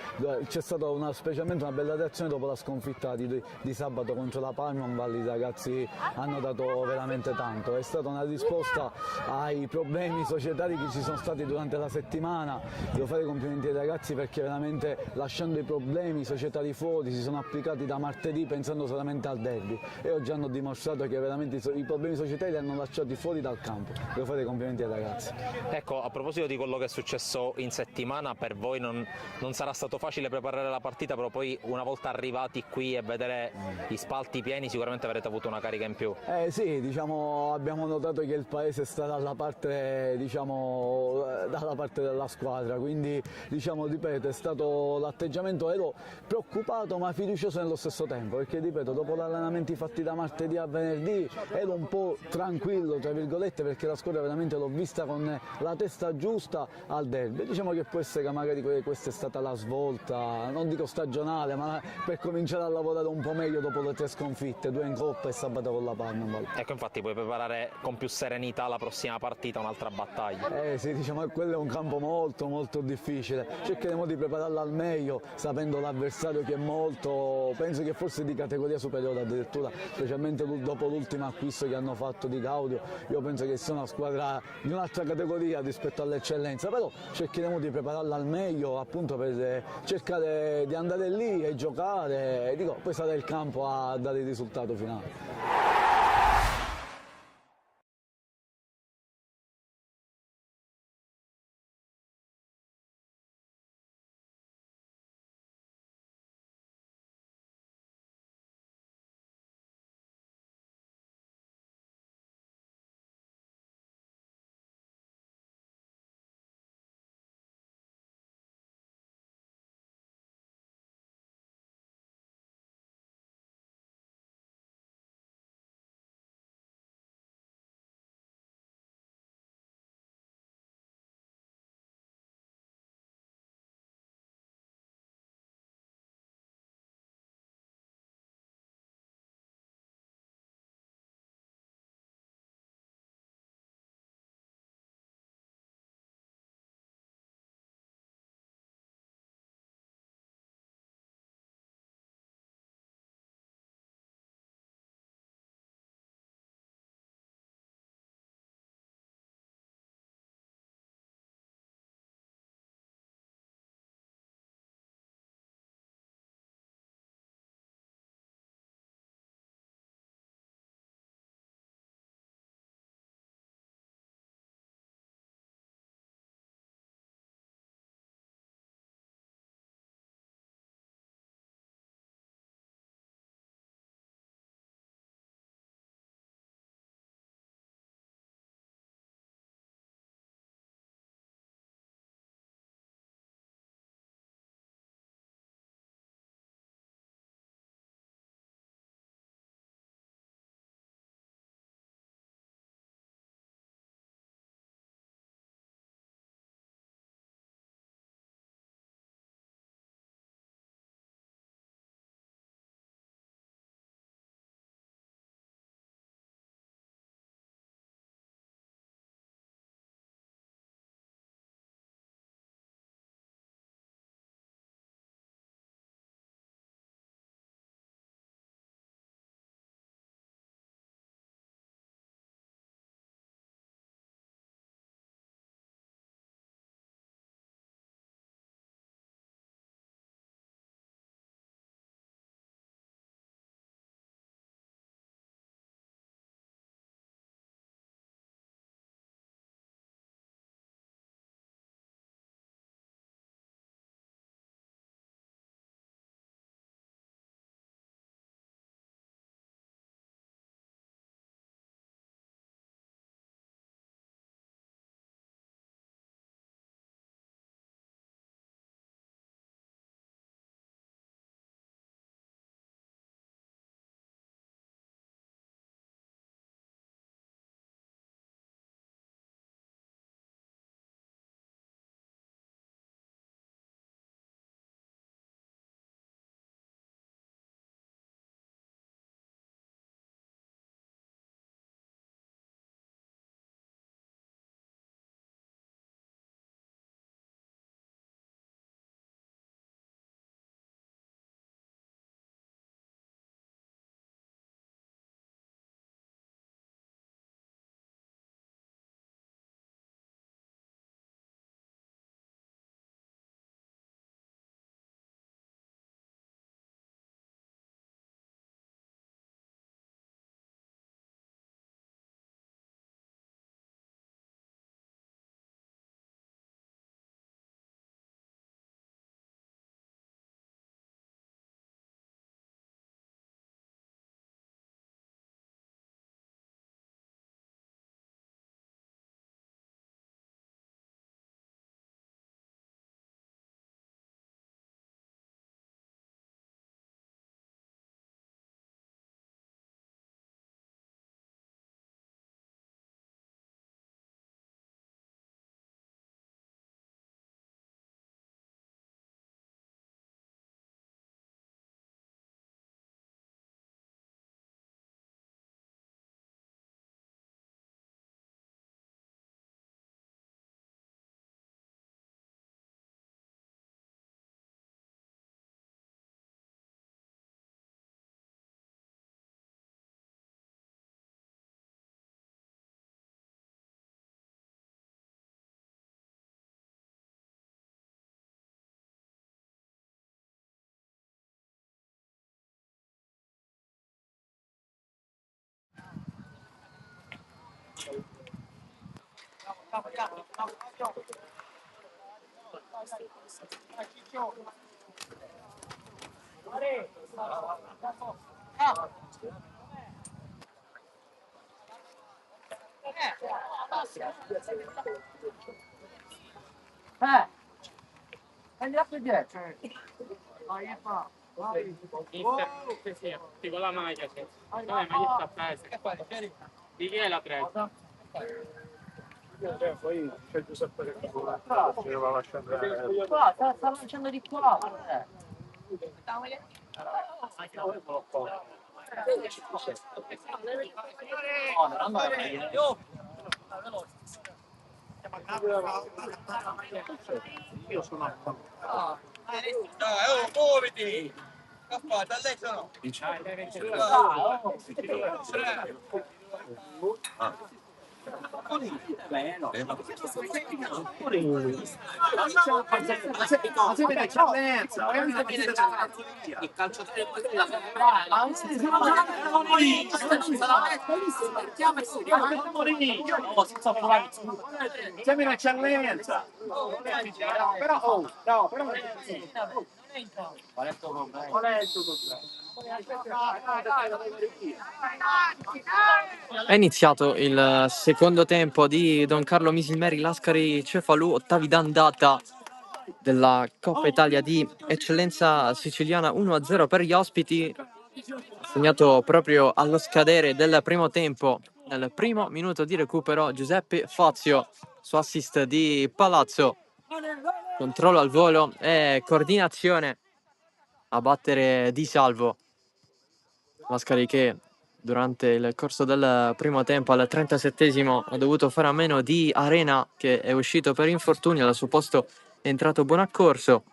c'è stata specialmente una bella reazione dopo la sconfitta di sabato contro la Palmon. I ragazzi hanno dato veramente tanto, è stata una risposta ai problemi societari che ci sono stati durante la settimana. Devo fare i complimenti ai ragazzi perché veramente, lasciando i problemi societari fuori, si sono applicati da martedì pensando solamente al derby e oggi hanno dimostrato che veramente i problemi societari li hanno lasciati fuori dal campo. Devo fare i complimenti ai ragazzi. Ecco, a proposito di quello che è successo in settimana, per voi non sarà stato facile preparare la partita, però poi una volta arrivati qui e vedere gli spalti pieni sicuramente avrete avuto una carica in più. Sì, diciamo, abbiamo notato che il paese sta dalla parte della squadra, quindi diciamo, ripeto, è stato l'atteggiamento, ero preoccupato ma fiducioso nello stesso tempo, perché ripeto, dopo gli allenamenti fatti da martedì a venerdì ero un po' tranquillo, tra virgolette, perché la squadra veramente l'ho vista con la testa giusta al derby. Diciamo che può essere che magari questa è stata la svolta, non dico stagionale, ma per cominciare a lavorare un po' meglio dopo le 3 sconfitte, 2 in Coppa e sabato con la Palma. Ecco, infatti puoi preparare con più serenità la prossima partita, un'altra battaglia. Sì, diciamo che quello è un campo molto molto difficile, cercheremo di prepararla al meglio, sapendo l'avversario che è molto, penso che forse di categoria superiore addirittura, specialmente dopo l'ultimo acquisto che hanno fatto di Gaudio. Io penso che sia una squadra di un'altra categoria rispetto all'eccellenza, però cercheremo di prepararla al meglio, appunto, per cercare di andare lì e giocare, poi sarà il campo a dare il risultato finale. Poi c'è Giuseppe che ci doveva lasciare. Sta lanciando di qua. Io sono a Muoviti! Cappata, lei sono. Il calciatore Siamo in eccellenza. Però, oh, no, però qual è il tuo problema? È iniziato il secondo tempo di Don Carlo Misilmeri Lascari Cefalù, ottavi d'andata della Coppa Italia di Eccellenza Siciliana, 1-0 per gli ospiti, segnato proprio allo scadere del primo tempo. Nel primo minuto di recupero Giuseppe Fazio su assist di Palazzo, controllo al volo e coordinazione a battere Di Salvo. Lascari che durante il corso del primo tempo al 37esimo ha dovuto fare a meno di Arena, che è uscito per infortunio. Al suo posto è entrato Buonaccorso.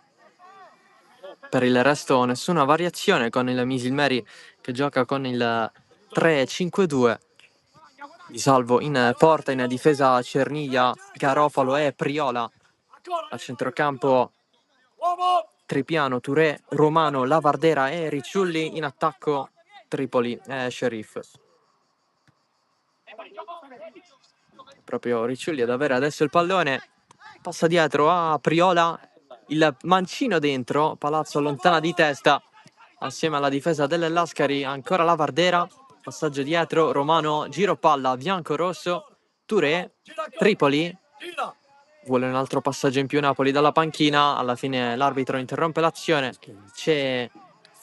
Per il resto nessuna variazione, con il Misilmeri che gioca con il 3-5-2. Di Salvo in porta, in difesa Cerniglia, Garofalo e Priola. A centrocampo Tripiano, Touré, Romano, Lavardera e Ricciulli. In attacco Tripoli e Sheriff. Proprio Ricciulli ad avere adesso il pallone, passa dietro a Priola, il mancino dentro, Palazzo allontana di testa assieme alla difesa delle Lascari, ancora Lavardera, passaggio dietro, Romano, giro palla, bianco-rosso, Touré, Tripoli, vuole un altro passaggio in più Napoli dalla panchina, alla fine l'arbitro interrompe l'azione, c'è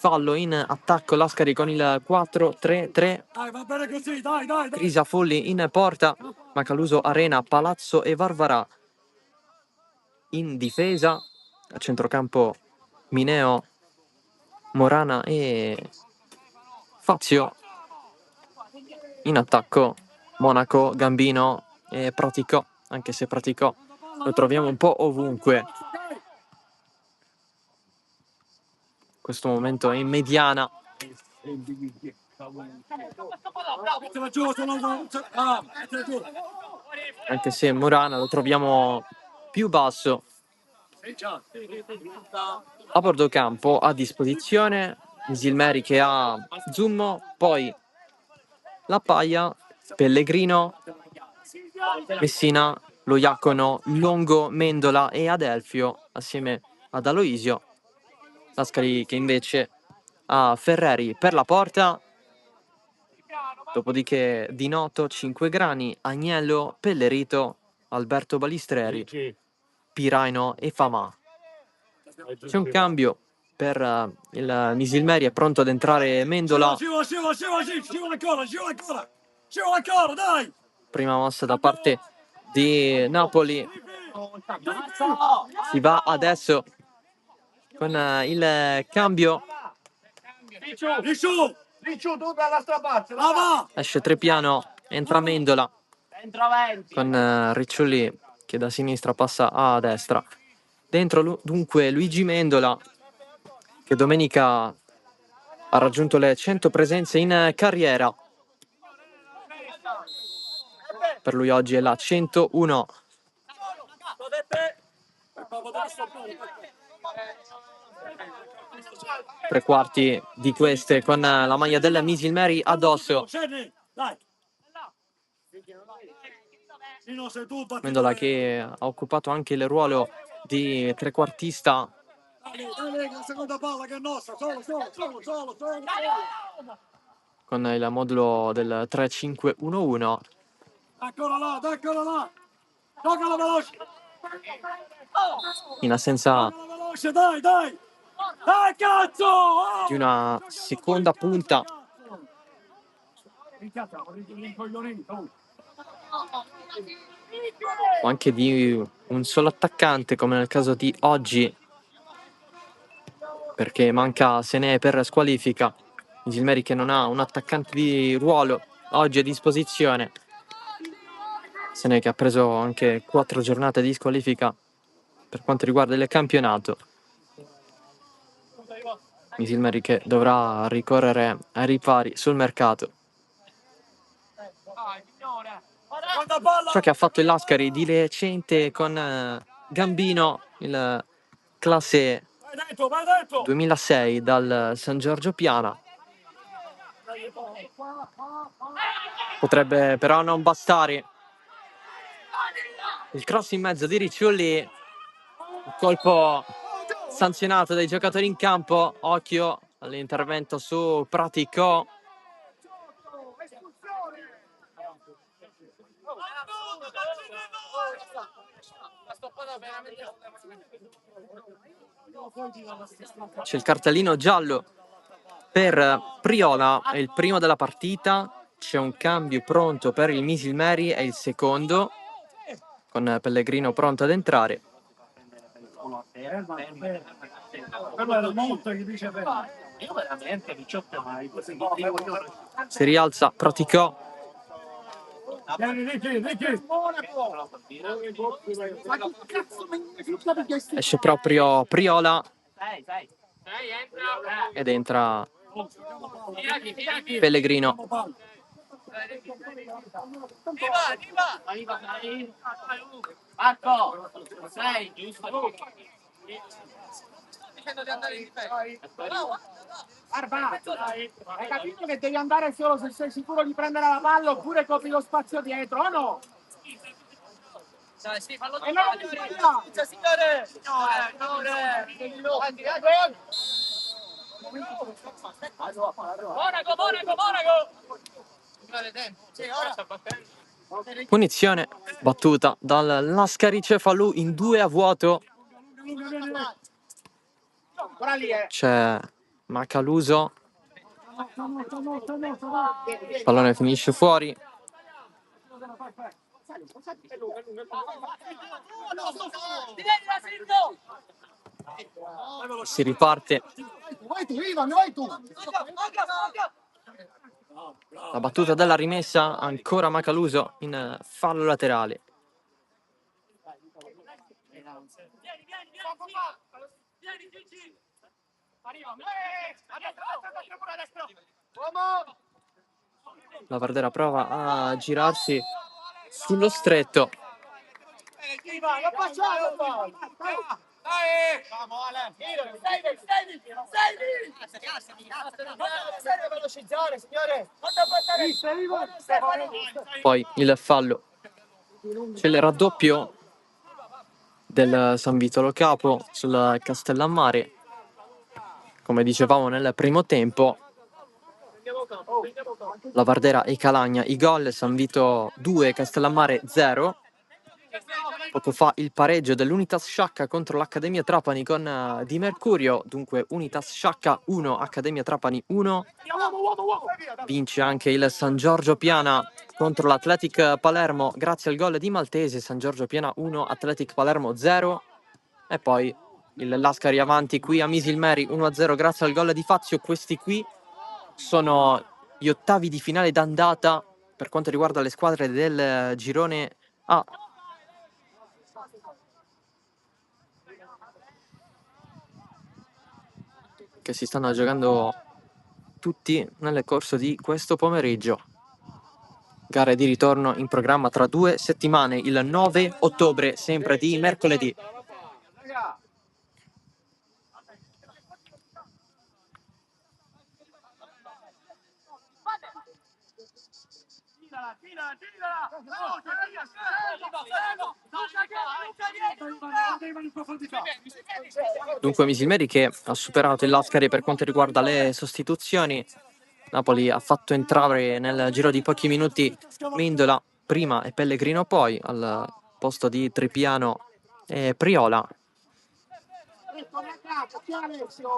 fallo in attacco, Lascari con il 4-3-3. Dai, va bene così, dai. Crisafulli in porta, Macaluso, Arena, Palazzo e Varvarà. In difesa, a centrocampo Mineo, Morana e Fazio. In attacco Monaco, Gambino e Praticò, anche se Praticò lo troviamo un po' ovunque. In questo momento è in mediana. Anche se Morana lo troviamo più basso. A bordo campo a disposizione Misilmeri che ha Zummo, poi La Paia, Pellegrino, Messina, Loiacono, Longo, Mendola e Adelfio assieme ad Aloisio. Lascari che invece ha Ferreri per la porta, dopodiché Di Noto, Cinquegrani, Agnello, Pellerito, Alberto Balistreri, Piraino e Famà. C'è un cambio per il Misilmeri, è pronto ad entrare Mendola. Ancora, dai! Prima mossa da parte di Napoli. Si va adesso con il cambio. Ricciu, tu dall'altra parte. Esce Trepiano, entra Mendola con Ricciulli che da sinistra passa a destra. Dentro dunque Luigi Mendola, che domenica ha raggiunto le 100 presenze in carriera. Per lui oggi è la 101. Tre quarti di queste con la maglia della Misilmeri addosso. Nino, sei tu, battitore. Mendola che ha occupato anche il ruolo di trequartista Dai, la seconda palla che è nostra, solo. con il modulo del 3-5-1-1. Eccola là. Giocala veloce. In assenza Giocala veloce, dai. Dai, cazzo! Oh! di una seconda punta o anche di un solo attaccante, come nel caso di oggi, perché manca Senè per squalifica. Gilmeri che non ha un attaccante di ruolo oggi a disposizione. Senè che ha preso anche 4 giornate di squalifica per quanto riguarda il campionato. Gilmeri che dovrà ricorrere ai ripari sul mercato. Ciò che ha fatto il Lascari di recente con Gambino, il classe Vai dentro. 2006 dal San Giorgio Piana. Potrebbe però non bastare. Il cross in mezzo di Ricciulli, un colpo sanzionato dai giocatori in campo. Occhio all'intervento su Praticò. C'è il cartellino giallo per Priola, è il primo della partita. C'è un cambio pronto per il Misilmeri, è il secondo, con Pellegrino pronto ad entrare. Si rialza Praticò. Esce proprio Priola ed entra Pellegrino. Hai capito che devi andare solo se sei sicuro di prendere la palla oppure copi lo spazio dietro, o no? Sì, fallo signore! Punizione battuta dal Lascari Cefalù in 2-0. C'è Macaluso. Il pallone finisce fuori. Si riparte. Vai tu! La battuta della rimessa, ancora Macaluso in fallo laterale. La Vardera prova a girarsi sullo stretto. Poi il fallo. C'è il raddoppio del San Vitolo Capo sul Castellammare. Come dicevamo nel primo tempo, la Vardera e Calagna i gol, San Vito 2, Castellammare 0. Poco fa il pareggio dell'Unitas Sciacca contro l'Accademia Trapani con Di Mercurio, dunque Unitas Sciacca 1, Accademia Trapani 1. Vince anche il San Giorgio Piana contro l'Athletic Palermo grazie al gol di Maltese, San Giorgio Piana 1, Athletic Palermo 0. E poi il Lascari avanti qui a Misilmeri 1-0 grazie al gol di Fazio. Questi qui sono gli ottavi di finale d'andata per quanto riguarda le squadre del girone A. Che si stanno giocando tutti nel corso di questo pomeriggio. Gare di ritorno in programma tra 2 settimane, il 9 ottobre, sempre di mercoledì. Dunque Misilmeri che ha superato il Lascari per quanto riguarda le sostituzioni. Napoli ha fatto entrare nel giro di pochi minuti Mendola prima e Pellegrino poi, al posto di Tripiano e Priola.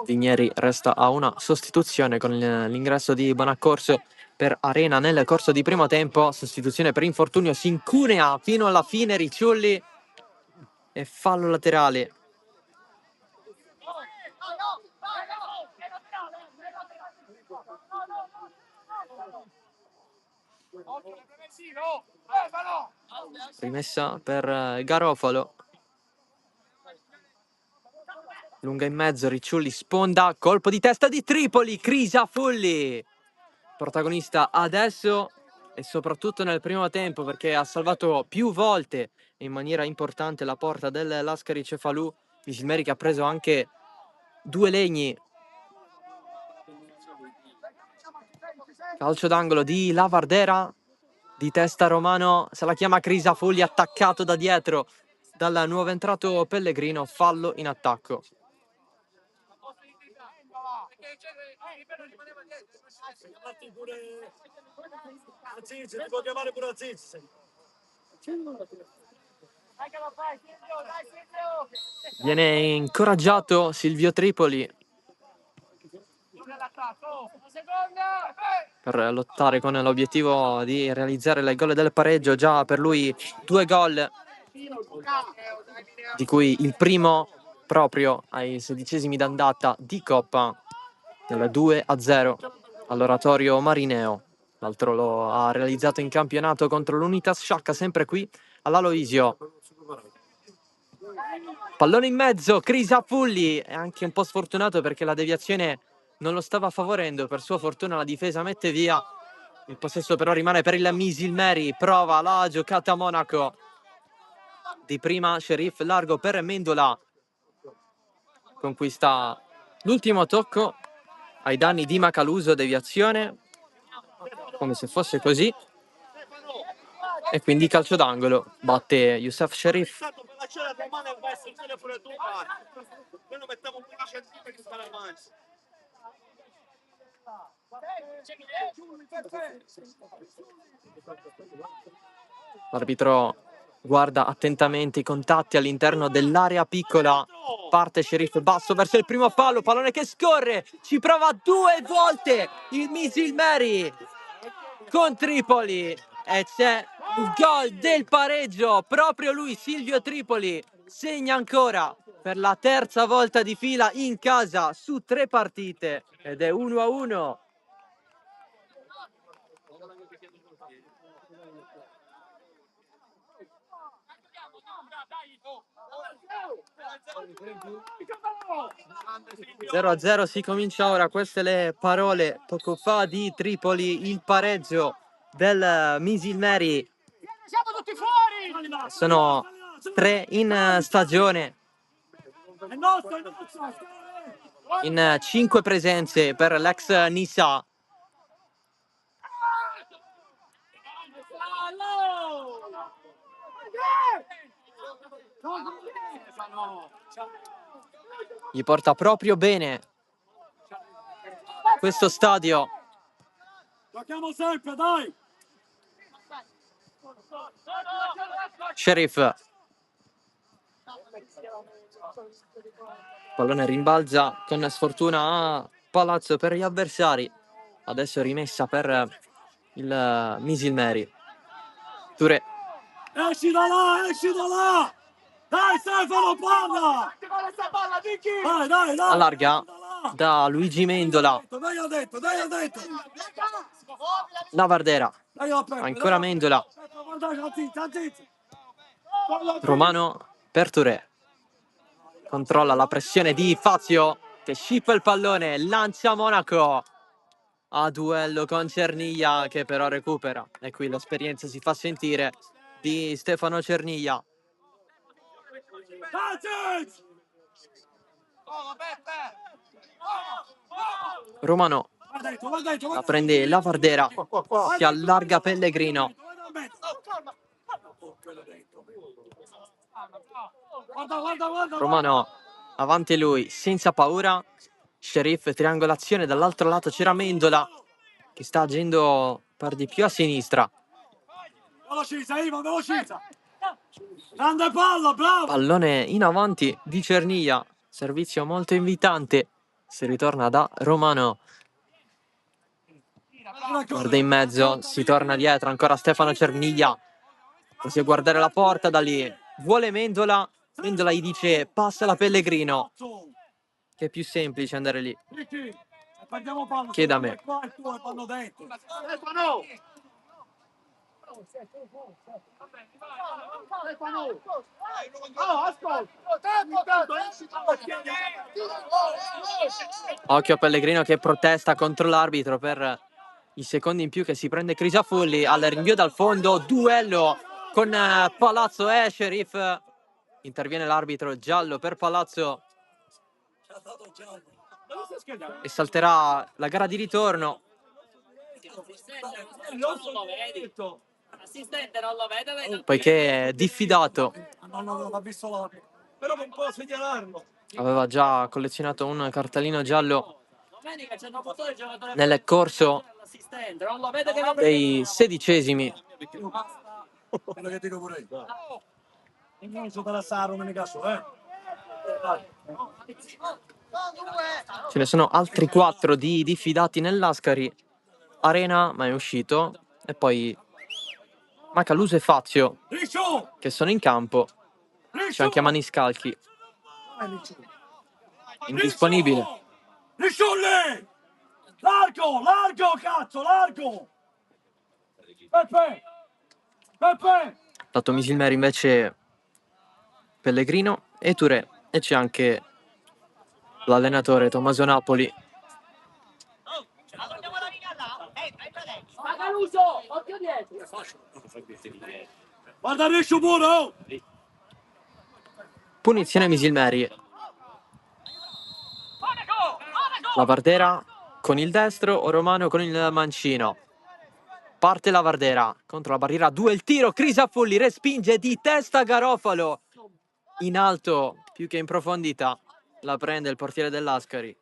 Vigneri resta a una sostituzione con l'ingresso di Bonaccorso per Arena nel corso di primo tempo. Sostituzione per infortunio, si incunea fino alla fine Ricciulli e fallo laterale. Rimessa per Garofalo. Lunga in mezzo, Ricciulli sponda, colpo di testa di Tripoli, Crisafulli, protagonista adesso e soprattutto nel primo tempo, perché ha salvato più volte in maniera importante la porta del Lascari Cefalù. Misilmeri che ha preso anche 2 legni. Calcio d'angolo di Lavardera, di testa Romano, se la chiama Crisafulli, attaccato da dietro dal nuovo entrato Pellegrino, fallo in attacco. Aziz, ti può chiamare pure Aziz. Viene incoraggiato Silvio Tripoli per lottare con l'obiettivo di realizzare il gol del pareggio. Già per lui 2 gol, di cui il primo proprio ai 16esimi d'andata di Coppa, nel 2-0 all'Oratorio Marineo. L'altro lo ha realizzato in campionato contro l'Unitas Sciacca, sempre qui all'Aloisio. Pallone in mezzo, Crisafulli è anche un po' sfortunato perché la deviazione non lo stava favorendo. Per sua fortuna la difesa mette via. Il possesso però rimane per il Misilmeri. Prova la giocata a Monaco. Di prima Sheriff largo per Mendola. Conquista l'ultimo tocco ai danni di Macaluso, deviazione, come se fosse così. E quindi calcio d'angolo. Batte Youssef Sheriff. L'arbitro guarda attentamente i contatti all'interno dell'area piccola. Parte Sheriff basso verso il primo palo, pallone che scorre, ci prova 2 volte il Misilmeri con Tripoli e c'è il gol del pareggio. Proprio lui, Silvio Tripoli, segna ancora per la 3ª volta di fila in casa su 3 partite ed è 1-1. Zero a 0 si comincia ora. Queste le parole poco fa di Tripoli. Il pareggio del Misilmeri. Sono 3 in stagione, in 5 presenze per l'ex Nissa. Gli porta proprio bene questo stadio. Giochiamo sempre, dai! Sheriff. Pallone rimbalza con sfortuna a Palazzo per gli avversari. Adesso rimessa per il Misilmeri. Touré. Esci da là, esci da là! Dai Stefano, palla! Dai, dai, dai! Allarga da Luigi Mendola. Dai, ho detto, dai, ho detto! Lavardera. Dai, ho aperto, Ancora dai. Mendola. Guardate, Aziz! Romano per Touré. Controlla la pressione di Fazio che scippa il pallone, lancia Monaco a duello con Cerniglia che però recupera. E qui l'esperienza si fa sentire di Stefano Cerniglia. Aziz! Romano Va detto, la prende Lavardera, si allarga Pellegrino. Guarda. Romano avanti lui, senza paura. Sheriff, triangolazione, dall'altro lato c'era Mendola che sta agendo per di più a sinistra. Velocizza, Ivan, velocizza. Grande palla, bravo. Pallone in avanti di Cerniglia, servizio molto invitante. Si ritorna da Romano. Guarda in mezzo, si torna dietro, ancora Stefano Cerniglia. Così a guardare la porta da lì. Vuole Mendola, Mendola gli dice passa la Pellegrino, che è più semplice andare lì. Che da me. Occhio a Pellegrino che protesta contro l'arbitro per i secondi in più che si prende Crisafulli. Al rinvio dal fondo, duello con Palazzo e Sheriff. Interviene l'arbitro, giallo per Palazzo e salterà la gara di ritorno. L'assistente non lo vede, Poiché è diffidato, Non l'ha visto l'arbitro. Però non può segnalarlo. aveva già collezionato un cartellino giallo domenica ci hanno portato il giocatore nel corso l'assistente, non lo vede che non dei 16esimi. Quello che dico pure io. E non so per la domenica su, Ce ne sono altri 4 di diffidati nell'Ascari Arena, ma è uscito. E poi Macaluso e Fazio che sono in campo. C'è anche Maniscalchi indisponibile. Ricciolli! Largo, cazzo, largo! Peppe! Dato Misilmeri invece Pellegrino e Touré. E c'è anche l'allenatore Tommaso Napoli. Macaluso, occhio dietro. Guarda Riccio pure! Punizione Misilmeri. La Vardera con il destro, Romano con il mancino. Parte la Vardera contro la barriera, 2 il tiro, Crisafulli respinge di testa Garofalo. In alto più che in profondità. La prende il portiere dell'Ascari.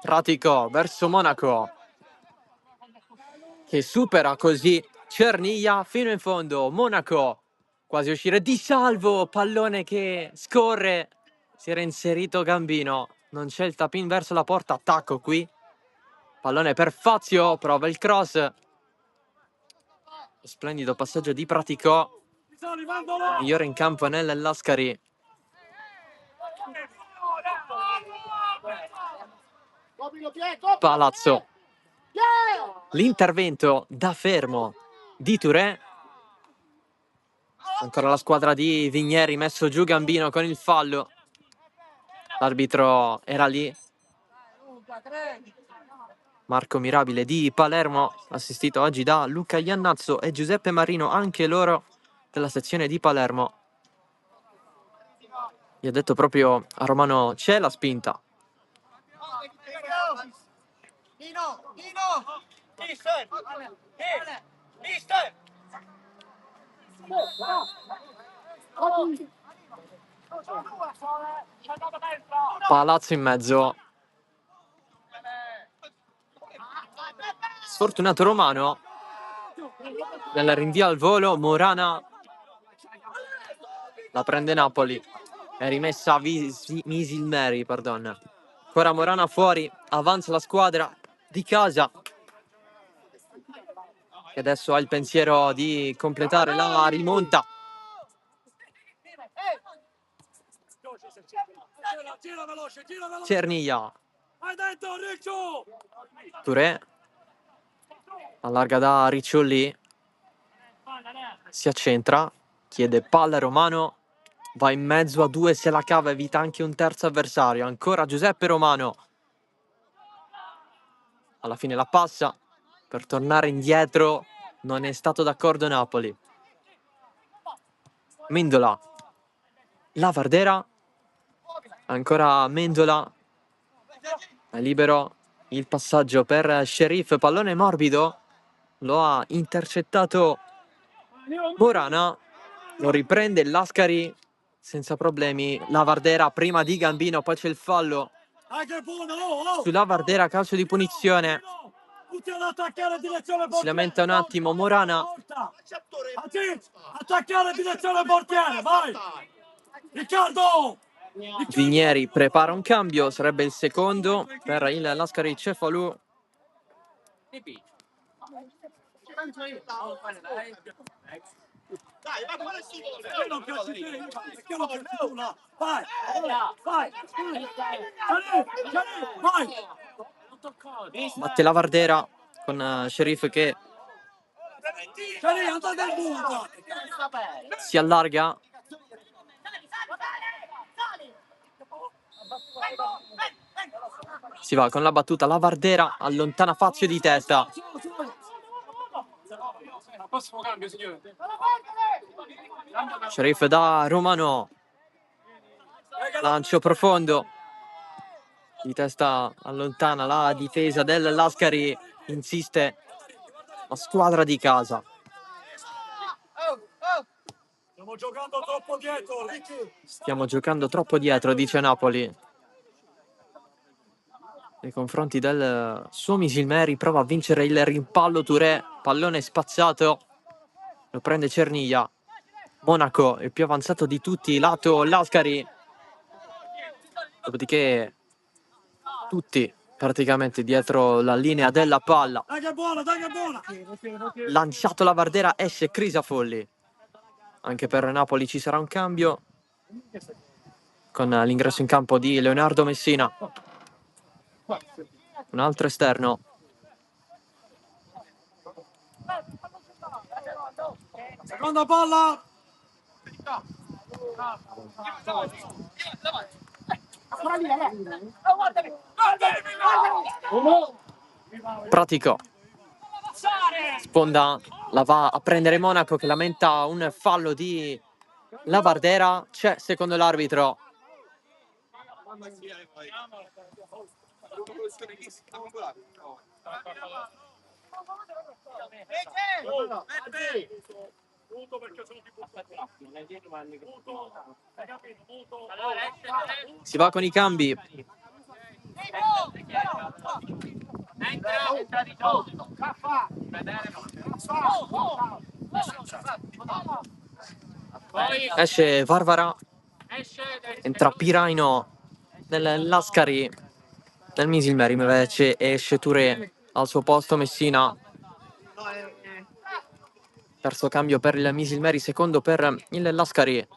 Pratico verso Monaco che supera così Cerniglia fino in fondo. Monaco quasi uscire di salvo, pallone che scorre, si era inserito Gambino, non c'è il tap-in verso la porta, attacco qui, pallone per Fazio, prova il cross, splendido passaggio di Praticò, migliore in campo nell'Ascari. Palazzo, l'intervento da fermo di Touré. Ancora la squadra di Vigneri, messo giù Gambino con il fallo. L'arbitro era lì. Marco Mirabile di Palermo, assistito oggi da Luca Iannazzo e Giuseppe Marino, anche loro della sezione di Palermo. Gli ha detto proprio a Romano c'è la spinta. Palazzo in mezzo. Sfortunato Romano. Nel rinvio al volo Morana la prende Napoli. È rimessa Misilmeri, pardon. Ancora Morana fuori, avanza la squadra di casa. Che adesso ha il pensiero di completare la rimonta. Cerniglia. Touré. Allarga da Ricciolli. Si accentra. Chiede palla Romano. Va in mezzo a 2, se la cava, evita anche un terzo avversario. Ancora Giuseppe Romano. Alla fine la passa per tornare indietro non è stato d'accordo Napoli. Mendola, Lavardera, ancora Mendola, è libero il passaggio per Sheriff, pallone morbido, lo ha intercettato Morana, lo riprende Lascari senza problemi. Lavardera prima di Gambino, poi c'è il fallo su Lavardera, calcio di punizione. Tutti ad attaccare direzione portiere. Si lamenta un attimo Morana. Attaccare direzione portiere, vai! Riccardo! Vinieri prepara un cambio, sarebbe il secondo per il Lascari Cefalù. Dai, ma qual è il suo gol? Perché non calci te? Perché non calci tu là? Vai! Vai! Vai! Batte Lavardera con Sheriff che si allarga. Si va con la battuta, Lavardera allontana Fazio di testa. Sheriff da Romano, lancio profondo, di testa allontana la difesa del Lascari, insiste la squadra di casa. Stiamo giocando troppo dietro. Stiamo giocando troppo dietro, dice Napoli. Nei confronti del suo Misilmeri, prova a vincere il rimpallo Touré, pallone spazzato, lo prende Cerniglia. Monaco, il più avanzato di tutti, lato Lascari. Dopodiché tutti praticamente dietro la linea della palla. Dai che è buona, dai che è buona. Lanciato Lavardera, esce Crisafolli. Anche per Napoli ci sarà un cambio con l'ingresso in campo di Leonardo Messina. Un altro esterno. Seconda palla. Pratico. Sponda, la va a prendere Monaco che lamenta un fallo di Lavardera. C'è secondo l'arbitro. Si va con i cambi. Esce Varvara, entra Piraino nel Lascari, nel Misilmeri invece esce Touré al suo posto Messina. Terzo cambio per il Misilmeri, secondo per il Lascari.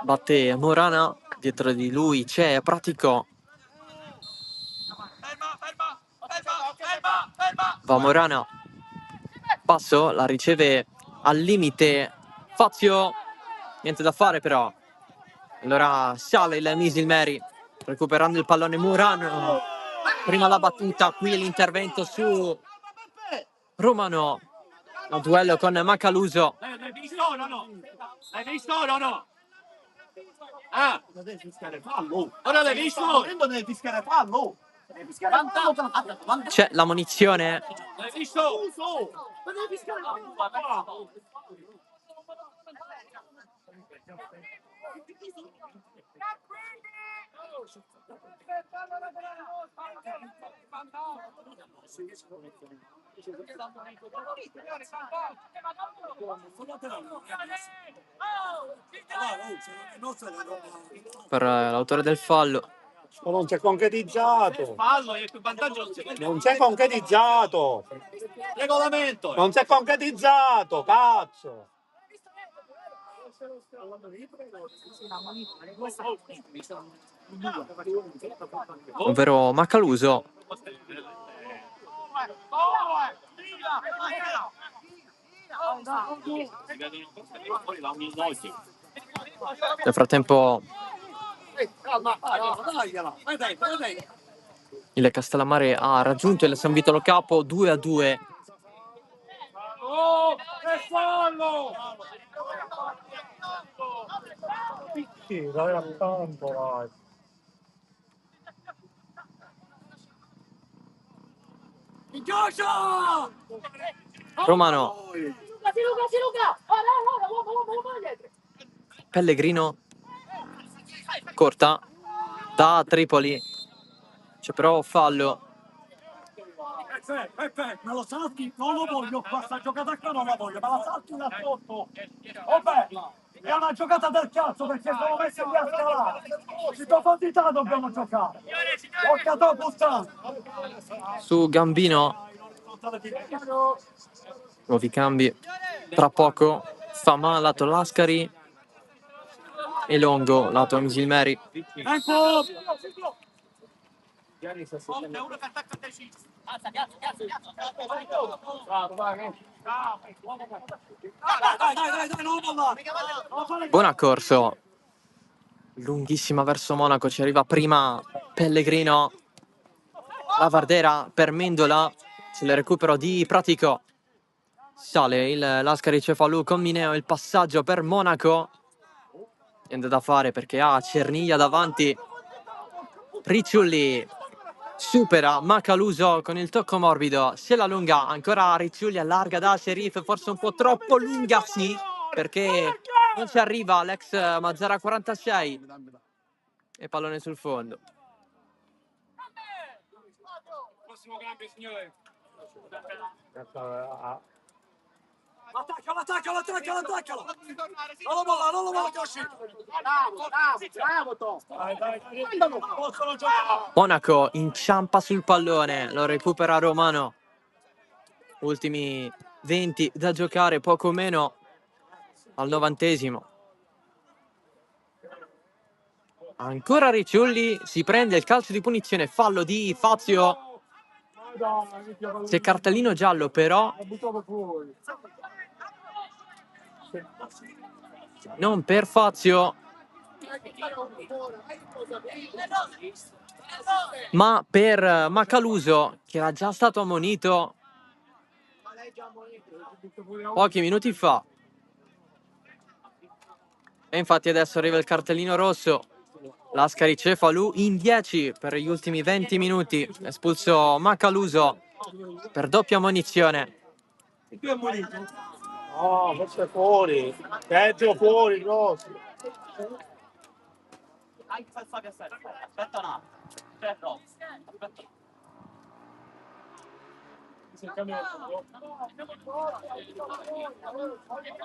Batte Morana, dietro di lui c'è Pratico. Va Morana, passo, la riceve al limite Fazio, niente da fare però. Allora sale il Misilmeri recuperando il pallone. Morano, prima la battuta, qui l'intervento su Romano, un duello con Macaluso. L'hai visto o no? L'hai visto o no? Ah, Devi fischiare fallo. ora l'hai visto? Devi fischiare fallo. Devi fischiare fallo. C'è la munizione. L'hai visto? Devi fischiare fallo. Per l'autore del fallo. Non si è concretizzato. Fallo, è più vantaggio. Non si è concretizzato. Regolamento. Non si è concretizzato, cazzo. ovvero Macaluso. Nel frattempo il Castellammare ha raggiunto il San Vitolo Capo 2-2. Romano. Pellegrino corta da Tripoli, c'è però fallo. Peppe, me lo salti? Non lo voglio, questa giocata qua non la voglio, me la salti da sotto. Vabbè, è una giocata del cazzo perché sono messi lì a scalare. Di profondità dobbiamo giocare. Porca tua puttana. Su Gambino, nuovi cambi. Tra poco Famà lato Lascari e Longo lato Misilmeri. Tempo! Dai, non mollare. Buon accorso, lunghissima verso Monaco, ci arriva prima Pellegrino. La Vardera per Mendola, se le recupero di Pratico. Sale il Lascari Cefalù con Mineo, il passaggio per Monaco. Niente da fare perché ha Cerniglia davanti. Ricciulli supera Macaluso con il tocco morbido, se la lunga ancora Ricciulli, allarga da Sheriff, forse un po' troppo lunga, sì, perché non ci arriva l'ex Mazzara 46 e pallone sul fondo. Prossimo cambio, signore. Attaccalo! Non lo molla, che è uscito. Bravo, Tom. Possono giocare. Monaco inciampa sul pallone, lo recupera Romano. Ultimi 20 da giocare, poco meno al 90°. Ancora Ricciulli, si prende il calcio di punizione, fallo di Fazio. C'è cartellino giallo però non per Fazio, ma per Macaluso, che era già stato ammonito pochi minuti fa. E infatti adesso arriva il cartellino rosso. Lascari Cefalù in 10 per gli ultimi 20 minuti. Espulso Macaluso per doppia ammonizione. No, questo è fuori. Peggio fuori, Rossi. Aspetta un attimo.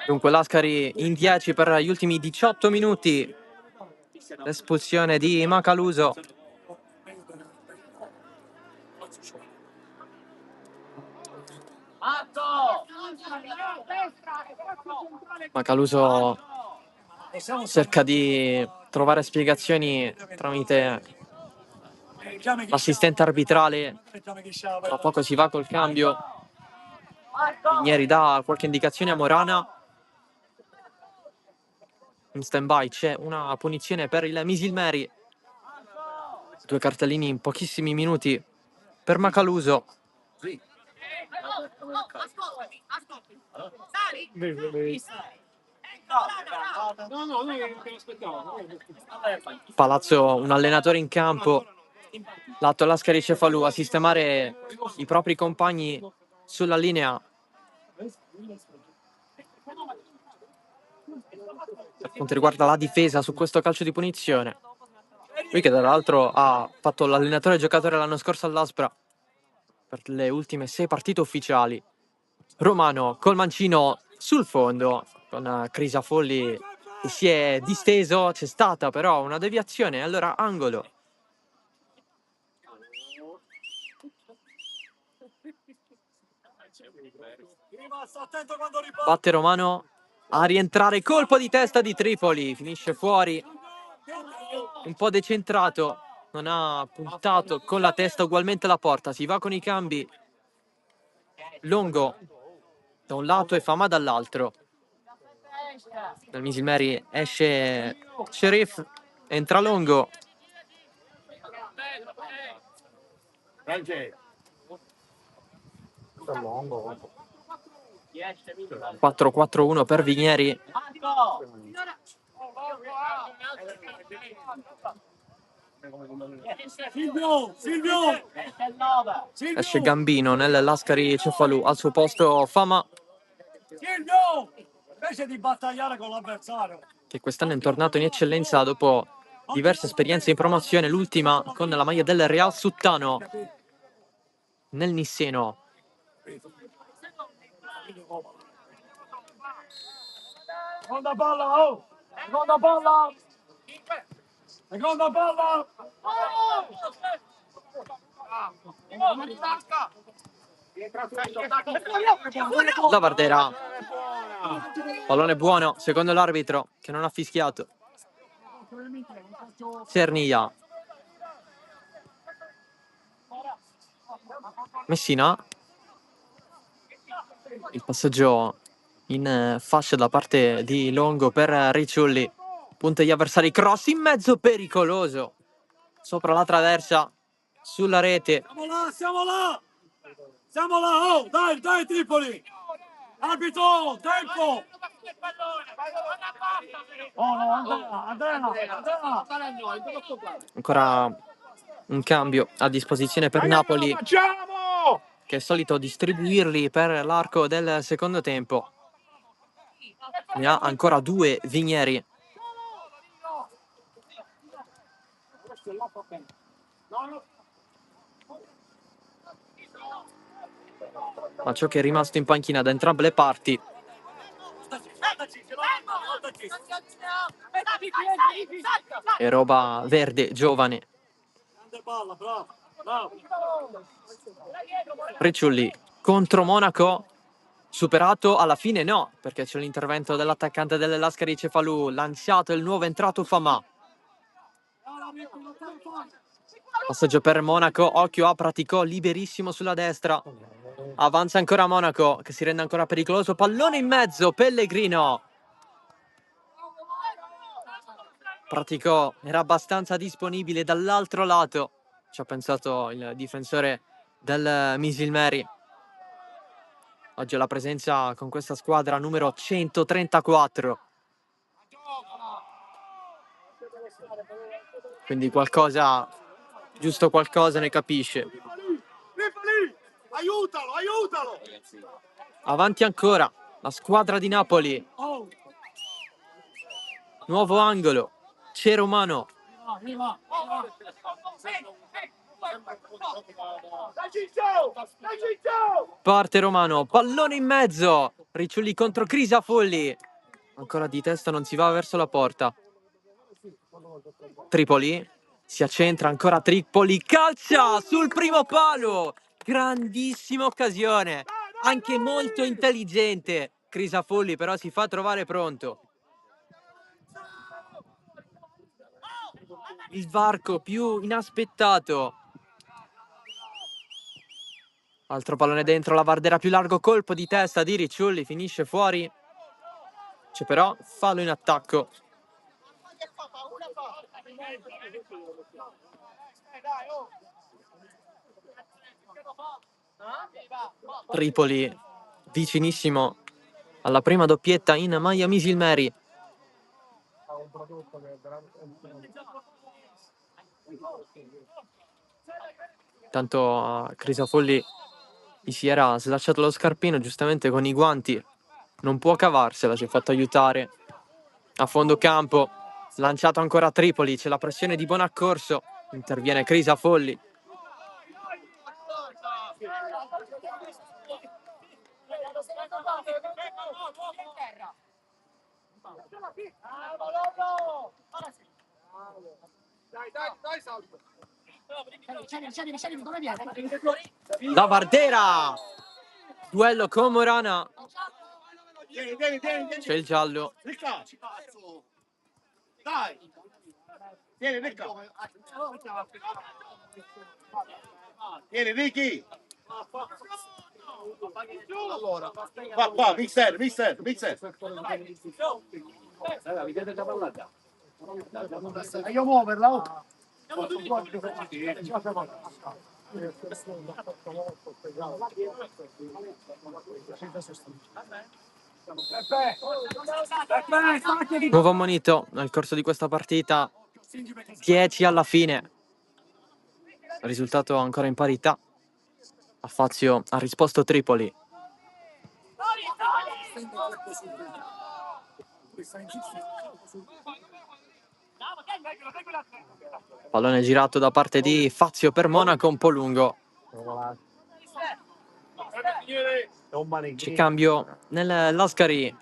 Dunque Lascari in 10 per gli ultimi 18 minuti. L'espulsione di Macaluso. Macaluso cerca di trovare spiegazioni tramite l'assistente arbitrale. Tra poco si va col cambio. Pigneri dà qualche indicazione a Morana. In stand-by c'è una punizione per il Misilmeri. 2 cartellini in pochissimi minuti per Macaluso. Palazzo, un allenatore in campo. Lato Lascari Cefalù a sistemare i propri compagni sulla linea. Per quanto riguarda la difesa su questo calcio di punizione, lui che tra l'altro ha fatto l'allenatore e giocatore l'anno scorso all'Aspra per le ultime 6 partite ufficiali. Romano col mancino sul fondo con Crisafolli che si è disteso, c'è stata però una deviazione, allora angolo. Batte Romano a rientrare, colpo di testa di Tripoli, finisce fuori, un po' decentrato, non ha puntato con la testa ugualmente la porta, si va con i cambi, Longo da un lato e Fama dall'altro. Dal Misilmeri esce Sheriff, entra Longo. 4-4-1 per Vigneri. Silvio! Esce Gambino nel Lascari Cefalù, al suo posto Fama, Silvio! Invece di battagliare con l'avversario. che quest'anno è tornato in eccellenza dopo diverse esperienze in promozione, l'ultima con la maglia del Real Suttano nel Nisseno. Seconda palla, oh! Seconda palla! Seconda palla! La Vardera, pallone buono secondo l'arbitro che non ha fischiato. Cernia, Messina, il passaggio in fascia da parte di Longo per Ricciulli, punta gli avversari, cross in mezzo pericoloso sopra la traversa, sulla rete. Siamo là, siamo là! Siamo là, oh! Dai, dai Tripoli! Arbitro, tempo! Oh no, Andrea! Ancora un cambio a disposizione per Napoli, che è solito distribuirli per l'arco del secondo tempo. Ne ha ancora 2 Vigneri. Ma ciò che è rimasto in panchina da entrambe le parti è roba verde, giovane. Grande palla, bravo, bravo. Ricciulli contro Monaco, superato alla fine no, perché c'è l'intervento dell'attaccante delle Lascari Cefalù, lanciato il nuovo entrato Fama. Passaggio per Monaco, occhio a Praticò, liberissimo sulla destra. Avanza ancora Monaco, che si rende ancora pericoloso, pallone in mezzo, Pellegrino. Praticò, era abbastanza disponibile dall'altro lato. Ci ha pensato il difensore del Misilmeri. Oggi è la presenza con questa squadra numero 134. Quindi qualcosa, giusto qualcosa ne capisce. Aiutalo, aiutalo! Avanti ancora la squadra di Napoli. Nuovo angolo. C'è Romano. Parte Romano, pallone in mezzo. Ricciulli contro Crisafulli. Ancora di testa, non si va verso la porta. Tripoli si accentra, ancora Tripoli, calcia sul primo palo. Grandissima occasione, anche molto intelligente. Crisafulli però si fa trovare pronto. Il varco più inaspettato. Altro pallone dentro, la Vardera più largo, colpo di testa di Ricciulli, finisce fuori. C'è però fallo in attacco. Tripoli vicinissimo alla prima doppietta in maglia Misilmeri. Tanto a Crisafulli gli si era slacciato lo scarpino, giustamente con i guanti non può cavarsela, si è fatto aiutare a fondo campo. Lanciato ancora a Tripoli, c'è la pressione di Bonaccorso, interviene Crisafulli. La Vardera, duello con Morana. C'è il giallo. Dai! Vieni, Ricca! Vieni, Ricky! Qua, mister! Io muoverla, oh. Nuovo ammonito nel corso di questa partita. 10 alla fine. Risultato ancora in parità. A Fazio ha risposto Tripoli. Pallone girato da parte di Fazio per Monaco, un po' lungo. C'è cambio nel Lascari.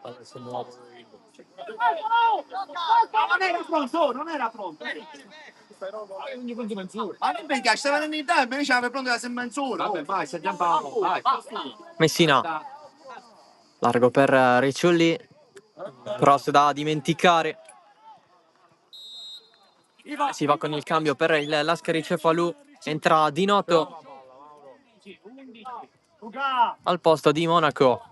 Non era pronto. Ma non perché stava venendo in tempo, invece aveva pronto la semmenzura. Vabbè, vai, vai. Messina. Largo per Ricciulli. Cross da dimenticare. Si va con il cambio per il Lascari Cefalù. Entra Di Noto al posto di Monaco.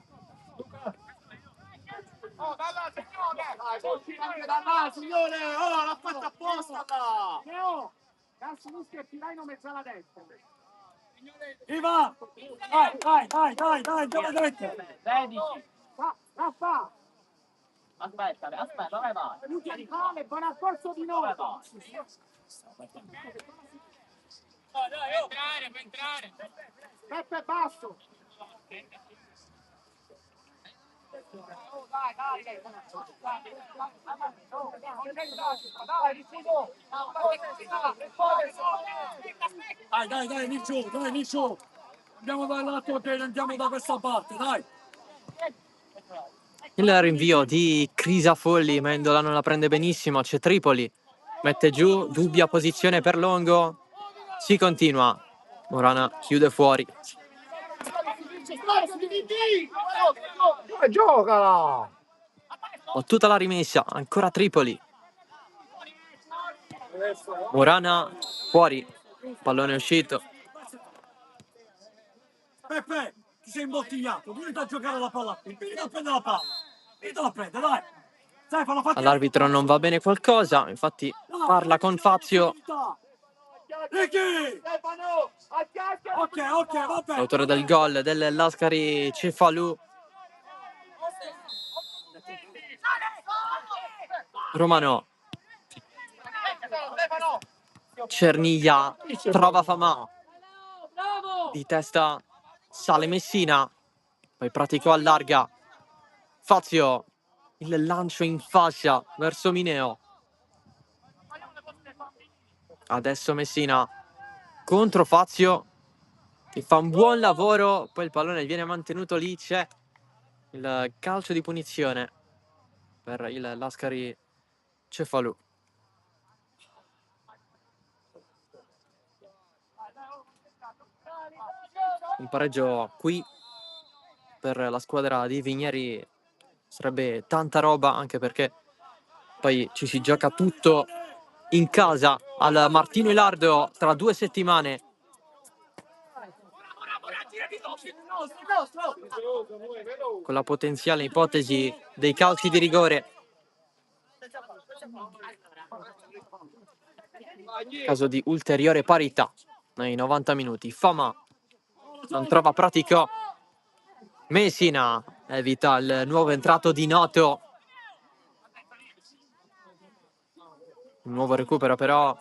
Signore, oh, l'ha fatta apposta là! Cazzo, non scherzi, non mezza la destra. Iva! Dai, dove dovete? 16. Fa! Aspetta, vai. Buon accorso di noi! Puoi entrare. Peppe basso! Dai, Niccio! Andiamo dal lato che andiamo da questa parte, dai! Il rinvio di Crisafolli, Mendola non la prende benissimo, c'è Tripoli, mette giù, dubbia posizione per Longo, si continua, Morana chiude fuori. Giocala! Battuta la rimessa, ancora Tripoli. Morana fuori, pallone uscito. Peppe, ti sei imbottigliato, vieni a giocare la palla, vieni a prendere la palla, vieni a prendere, dai! Stefano, fatti All'arbitro non va bene qualcosa, infatti parla con Fazio. Ok, va bene. L'autore del gol del Lascari Cefalù. Romano. Cerniglia trova Famà. Di testa sale Messina. Poi Pratico allarga. Fazio. Il lancio in fascia verso Mineo. Adesso Messina contro Fazio che fa un buon lavoro, poi il pallone viene mantenuto lì, c'è il calcio di punizione per il Lascari Cefalù. Un pareggio qui per la squadra di Vigneri sarebbe tanta roba, anche perché poi ci si gioca tutto in casa al Martino Ilardo tra 2 settimane. Con la potenziale ipotesi dei calci di rigore. Caso di ulteriore parità nei 90 minuti. Fama non trova Pratico. Messina evita il nuovo entrato Di Noto. Un nuovo recupero però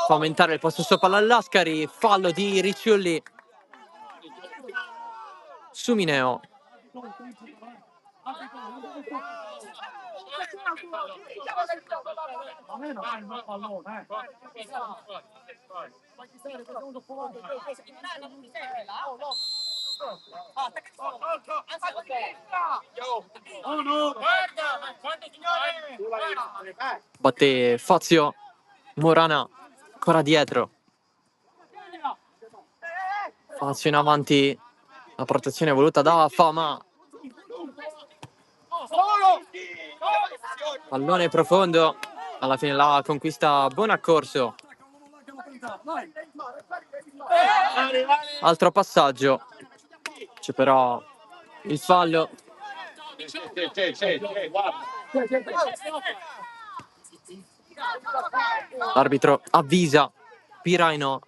fa aumentare il possesso palla al Lascari. Fallo di Ricciulli su Mineo. Batte Fazio. Morana ancora dietro. Fazio in avanti. La protezione voluta da Fama. Pallone profondo, alla fine la conquista Bonaccorso. Altro passaggio, c'è però il fallo. L'arbitro avvisa Piraino.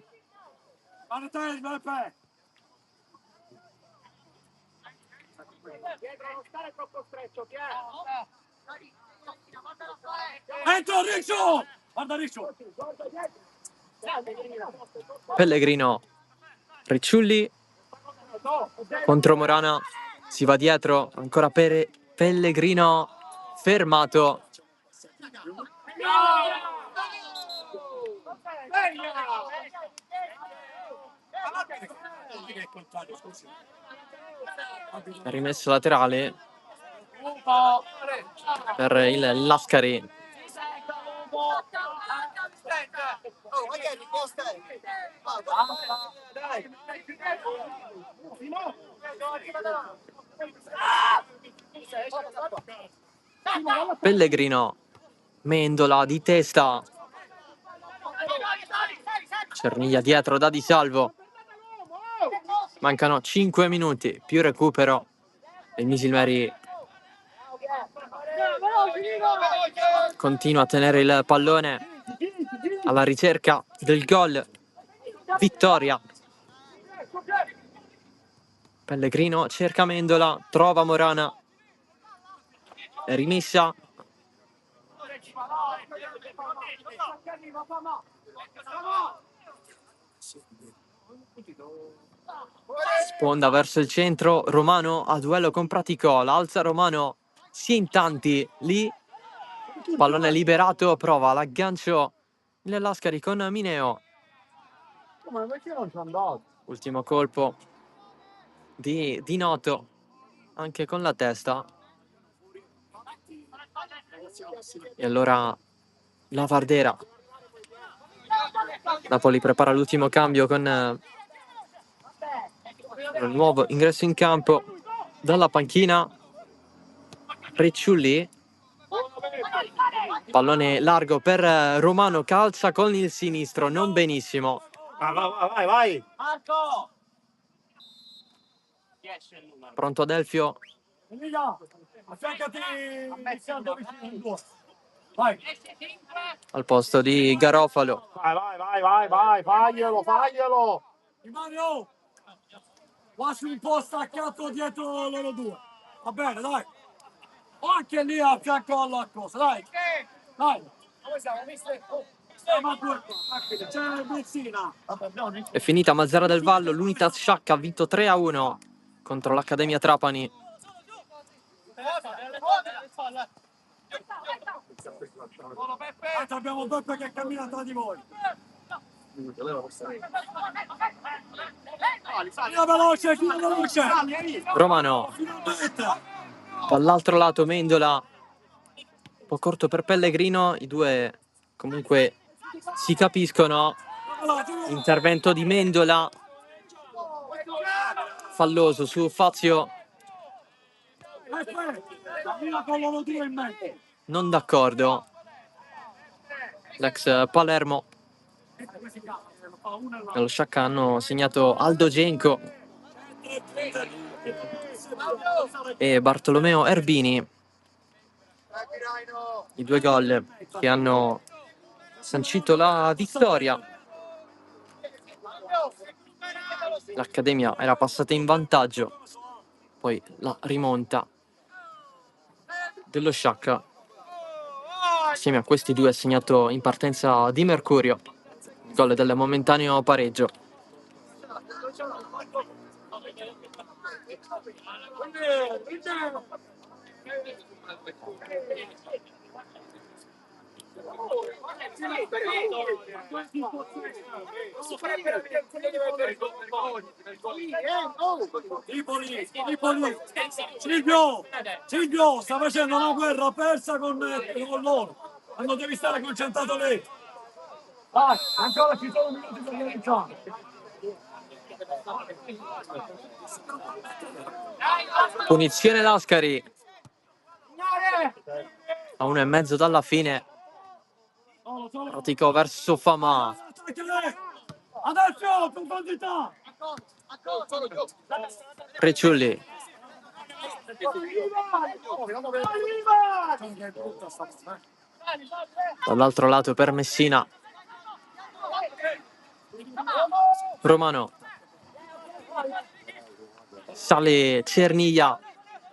Entra Riccio! Guarda Riccio! Pellegrino, Ricciulli contro Morana, si va dietro, ancora per Pellegrino, fermato. Rimesso laterale per il Lascari. Pellegrino, Mendola di testa, Cerniglia dietro da Di Salvo. Mancano 5 minuti, più recupero. Il Misilmeri continua a tenere il pallone alla ricerca del gol. Vittoria. Pellegrino cerca Mendola, trova Morana. È rimessa. Sponda verso il centro, Romano a duello con Praticola, alza Romano, si è in tanti lì, pallone liberato, prova l'aggancio nell'Ascari con Mineo. Ultimo colpo di Noto, anche con la testa. E allora la Vardera. Napoli prepara l'ultimo cambio con un nuovo ingresso in campo dalla panchina. Ricciulli, pallone largo per Romano, calcia con il sinistro, non benissimo. Vai! Pronto Adelfio, Emilia, affiancati iniziando vicino al tuo. Vai! al posto di Garofalo. Vai, faglielo! Mario! Quasi un po' staccato dietro loro due. Va bene, dai. O anche lì a fianco alla cosa, dai. Dai. Come siamo, mister? C'è Bezzina. È finita Mazzara del Vallo, l'Unitas Sciacca ha vinto 3-1 contro l'Accademia Trapani. Abbiamo Beppe che cammina tra di voi. Fino veloce! Romano, dall'altro lato Mendola, un po' corto per Pellegrino, i due comunque si capiscono. Intervento di Mendola, falloso su Fazio, non d'accordo l'ex Palermo. Nello Sciacca hanno segnato Aldo Genco e Bartolomeo Erbini, i due gol che hanno sancito la vittoria. L'Accademia era passata in vantaggio, poi la rimonta dello Sciacca assieme a questi due ha segnato in partenza Di Mercurio, il gol del momentaneo pareggio. Tripoli. Silvio, sta facendo una guerra persa con loro. Non devi stare concentrato lì. Vai, ancora ci sono minuti per realizzare. Punizione Lascari. A 1,5 dalla fine. Pratico verso Fama. Adesso, profondità! Ricciulli. Dall'altro lato per Messina. Romano. Sale Cerniglia,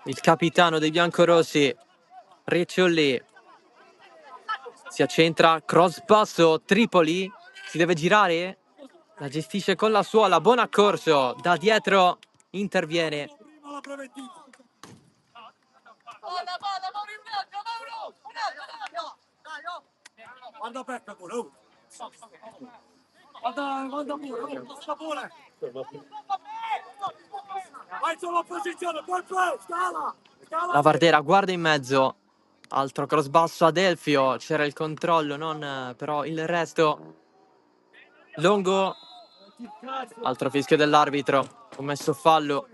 il capitano dei biancorossi. Ricciulli. Si accentra, cross passo, Tripoli. Si deve girare. La gestisce con la suola, buon accorso. Da dietro interviene. Guarda Pecca pure. Guarda pure. Vai sulla posizione, poi scala. La Vardera guarda in mezzo. Altro cross basso ad Elfio. C'era il controllo, non però il resto. Longo. Altro fischio dell'arbitro. Commesso fallo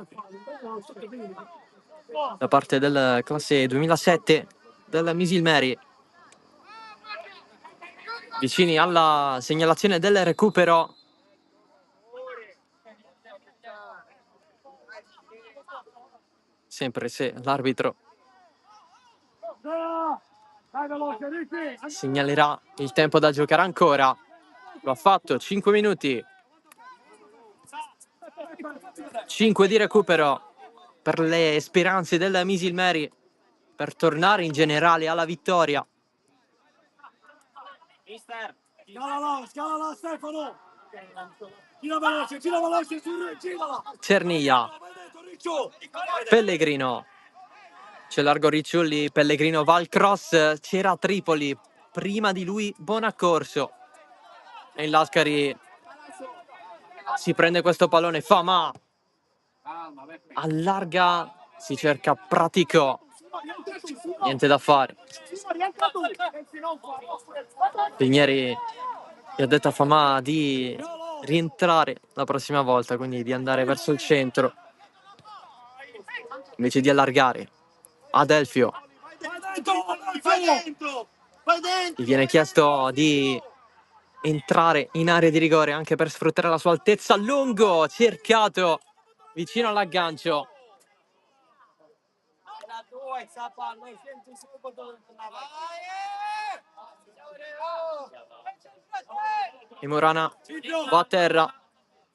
da parte del classe 2007 del Misilmeri. Vicini alla segnalazione del recupero. Sempre se l'arbitro segnalerà il tempo da giocare ancora. Lo ha fatto, 5 minuti. 5 di recupero per le speranze del Misilmeri per tornare in generale alla vittoria. Scala là, Stefano! Gira veloce, girala! Cerniglia. Pellegrino. C'è largo Ricciulli, Pellegrino va al cross, c'era Tripoli. Prima di lui Bonaccorso. E il Lascari si prende questo pallone, Fama. Allarga, si cerca Pratico. Niente da fare. Pigneri gli ha detto a Fama di rientrare la prossima volta, quindi di andare verso il centro invece di allargare. Adelfio. Gli viene chiesto di entrare in area di rigore anche per sfruttare la sua altezza. Lungo, cercato vicino all'aggancio. E Morana va a terra.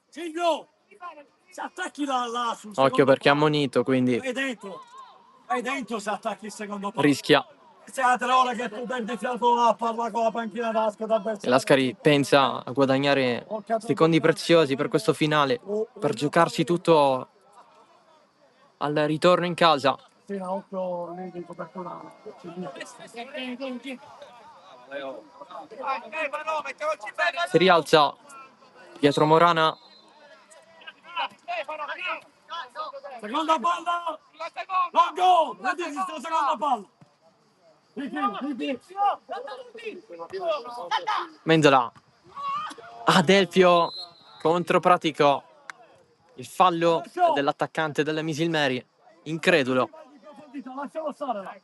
Si attacchi là Occhio perché è ammonito, quindi vai dentro se attacchi il secondo palo. rischia. C'è 3 ore che tu perdi fiato là a parlare con la panchina d'Asco E Lascari pensa a guadagnare secondi preziosi per questo finale, per giocarsi tutto al ritorno in casa. Si rialza Pietro Morana. Seconda palla! Longo! Vedi sta seconda palla! Mendola. Adelfio contro Pratico. Il fallo dell'attaccante delle Misilmeri. Incredulo. Lascialo stare.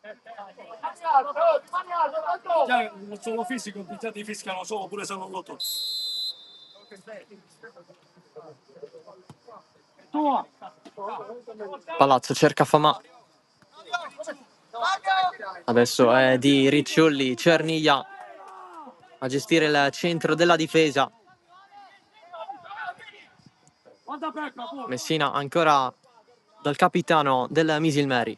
Non solo fisico, ti fischiano solo pure se non lo tocchi. Palazzo cerca Fama. Adesso è di Ricciulli, Cerniglia a gestire il centro della difesa. Messina ancora dal capitano del Misilmeri.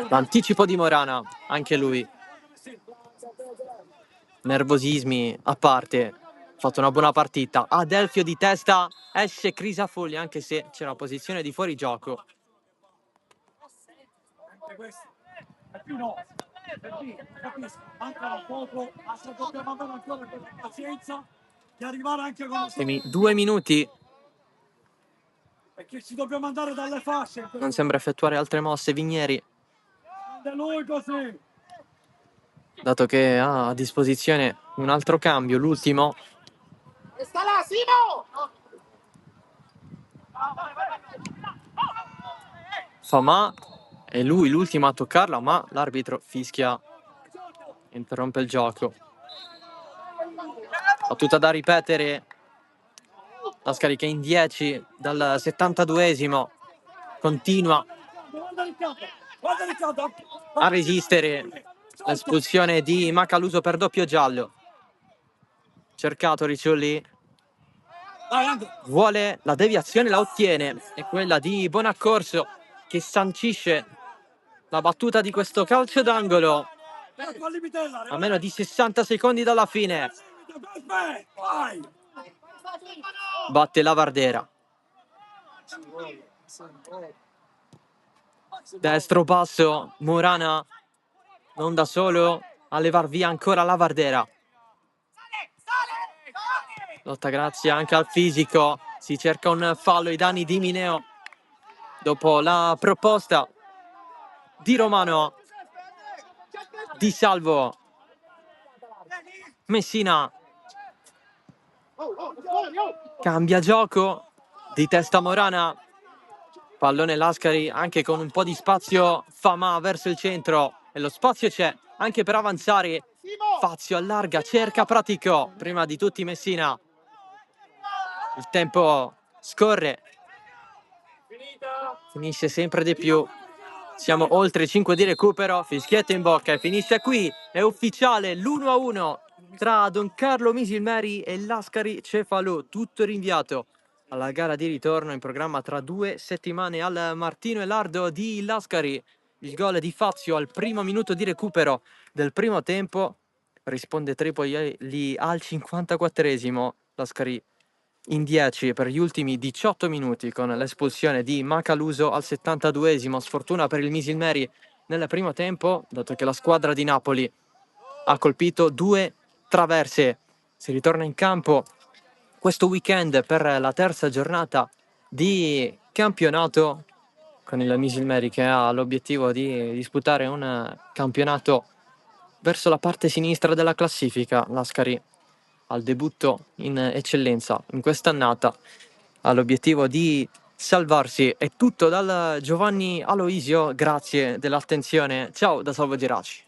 L'anticipo di Morana, anche lui. Nervosismi a parte, ha fatto una buona partita. Adelfio di testa, esce Crisafulli anche se c'è una posizione di fuorigioco. Mancano poco, dobbiamo avere ancora questa pazienza di arrivare anche con Ultimi 2 minuti. perché ci dobbiamo andare dalle fasce. Non sembra effettuare altre mosse Vigneri, Lui così. dato che ha a disposizione un altro cambio, l'ultimo. Sta là, Simo! Famà è lui l'ultimo a toccarla, ma l'arbitro fischia, interrompe il gioco. Battuta da ripetere, la scarica in 10 dal 72esimo, continua a resistere l'espulsione di Macaluso per doppio giallo. Cercato Ricciolli, vuole la deviazione, la ottiene, è quella di Bonaccorso che sancisce la battuta di questo calcio d'angolo a meno di 60 secondi dalla fine. Batte Lavardera, destro basso, Murana non da solo a levar via ancora Lavardera. Lotta grazie anche al fisico, si cerca un fallo ai danni di Mineo dopo la proposta di Romano. Di Salvo, Messina cambia gioco, di testa Morana, pallone Lascari anche con un po' di spazio, Famà verso il centro e lo spazio c'è anche per avanzare. Fazio allarga, cerca Pratico, prima di tutti Messina. Il tempo scorre, finisce sempre di più. Siamo oltre 5 di recupero, fischietto in bocca e finisce qui. È ufficiale l'1-1 tra Don Carlo Misilmeri e Lascari Cefalù. Tutto rinviato alla gara di ritorno in programma tra 2 settimane al Martino Elardo di Lascari. Il gol di Fazio al primo minuto di recupero del primo tempo. Risponde Tripoli lì al 54esimo. Lascari in 10 per gli ultimi 18 minuti con l'espulsione di Macaluso al 72esimo. Sfortuna per il Misilmeri nel primo tempo, dato che la squadra di Napoli ha colpito 2 traverse. Si ritorna in campo questo weekend per la terza giornata di campionato, con il Misilmeri che ha l'obiettivo di disputare un campionato verso la parte sinistra della classifica. Lascari al debutto in eccellenza in quest'annata, ha l'obiettivo di salvarsi. È tutto dal Giovanni Aloisio, grazie dell'attenzione, ciao da Salvo Geraci.